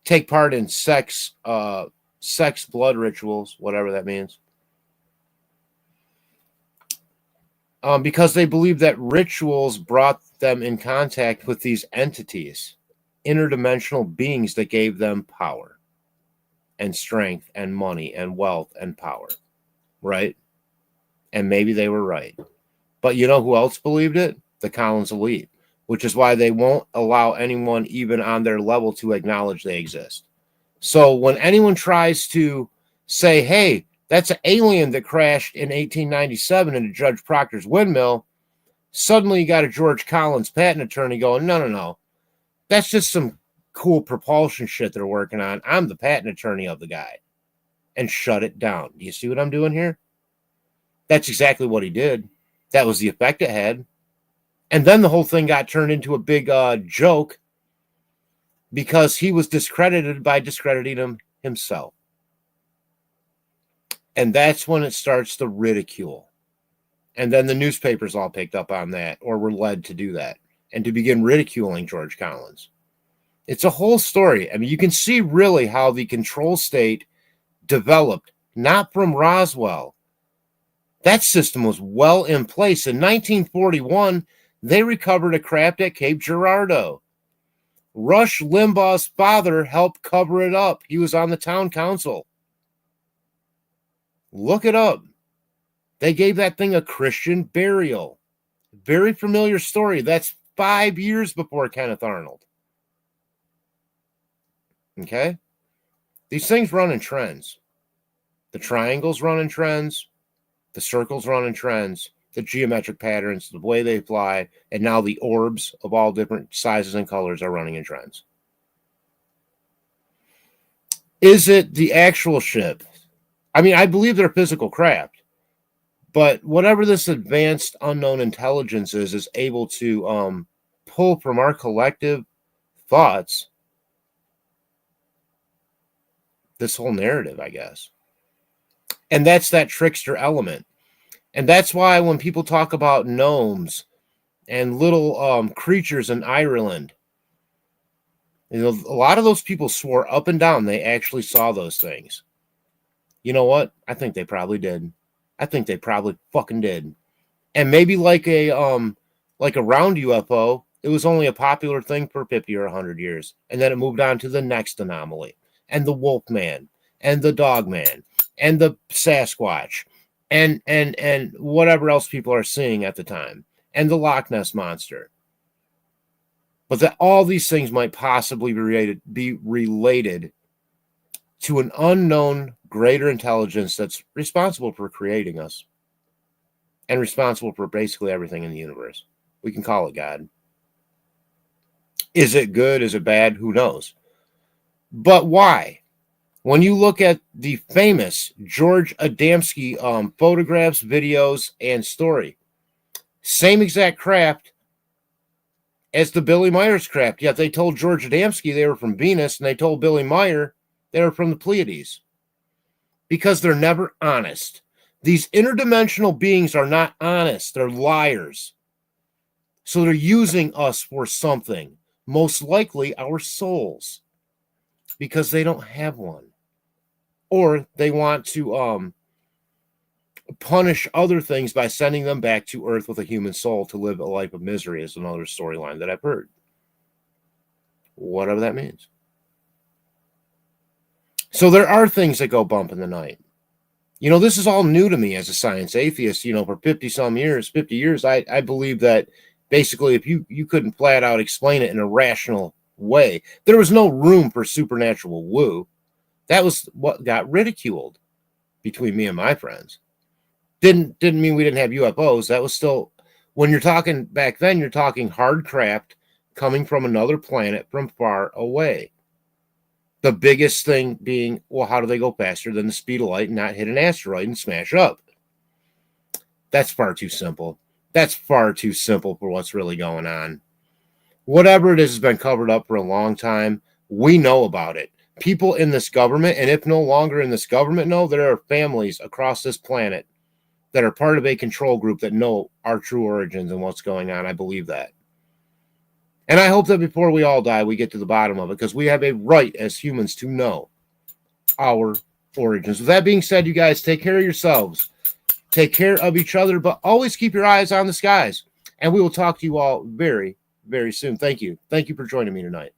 take part in sex blood rituals, whatever that means. Because they believed that rituals brought them in contact with these entities, interdimensional beings that gave them power and strength and money and wealth and power, right? And maybe they were right. But you know who else believed it? The Collins elite, which is why they won't allow anyone even on their level to acknowledge they exist. So when anyone tries to say, hey, that's an alien that crashed in 1897 into Judge Proctor's windmill, suddenly you got a George Collins patent attorney going, no. That's just some cool propulsion shit they're working on. I'm the patent attorney of the guy. And shut it down. Do you see what I'm doing here? That's exactly what he did. That was the effect it had. And then the whole thing got turned into a big joke because he was discredited by discrediting him himself. And that's when it starts the ridicule. And then the newspapers all picked up on that, or were led to do that, and to begin ridiculing George Collins. It's a whole story. I mean, you can see really how the control state developed, not from Roswell. That system was well in place. In 1941, they recovered a craft at Cape Girardeau. Rush Limbaugh's father helped cover it up. He was on the town council. Look it up. They gave that thing a Christian burial. Very familiar story. That's 5 years before Kenneth Arnold. Okay? These things run in trends. The triangles run in trends. The circles run in trends. The geometric patterns, the way they fly, and now the orbs of all different sizes and colors are running in trends. Is it the actual ship? I mean, I believe they're physical craft, but whatever this advanced unknown intelligence is able to pull from our collective thoughts this whole narrative, I guess. And that's that trickster element. And that's why when people talk about gnomes and little creatures in Ireland, you know, a lot of those people swore up and down they actually saw those things. You know what? I think they probably did. I think they probably fucking did. And maybe like a round UFO, it was only a popular thing for 50 or 100 years. And then it moved on to the next anomaly. And the Wolfman. And the Dogman. And the Sasquatch. And whatever else people are seeing at the time. And the Loch Ness Monster. But that all these things might possibly be related to an unknown greater intelligence that's responsible for creating us and responsible for basically everything in the universe. We can call it God. Is it good? Is it bad? Who knows? But why? When you look at the famous George Adamski photographs, videos, and story, same exact craft as the Billy Myers craft. Yet they told George Adamski they were from Venus, and they told Billy Meyer they were from the Pleiades. Because they're never honest. These interdimensional beings are not honest. They're liars. So they're using us for something. Most likely our souls. Because they don't have one. Or they want to punish other things by sending them back to Earth with a human soul to live a life of misery is another storyline that I've heard. Whatever that means. So there are things that go bump in the night. You know, this is all new to me as a science atheist. You know, for 50 years, I believe that basically if you couldn't flat out explain it in a rational way, there was no room for supernatural woo. That was what got ridiculed between me and my friends. Didn't mean we didn't have UFOs. That was still, when you're talking back then, you're talking hard craft coming from another planet from far away. The biggest thing being, well, how do they go faster than the speed of light and not hit an asteroid and smash up? That's far too simple. That's far too simple for what's really going on. Whatever it is has been covered up for a long time. We know about it. People in this government, and if no longer in this government, know there are families across this planet that are part of a control group that know our true origins and what's going on. I believe that. And I hope that before we all die, we get to the bottom of it, because we have a right as humans to know our origins. With that being said, you guys, take care of yourselves. Take care of each other, but always keep your eyes on the skies. And we will talk to you all very, very soon. Thank you. Thank you for joining me tonight.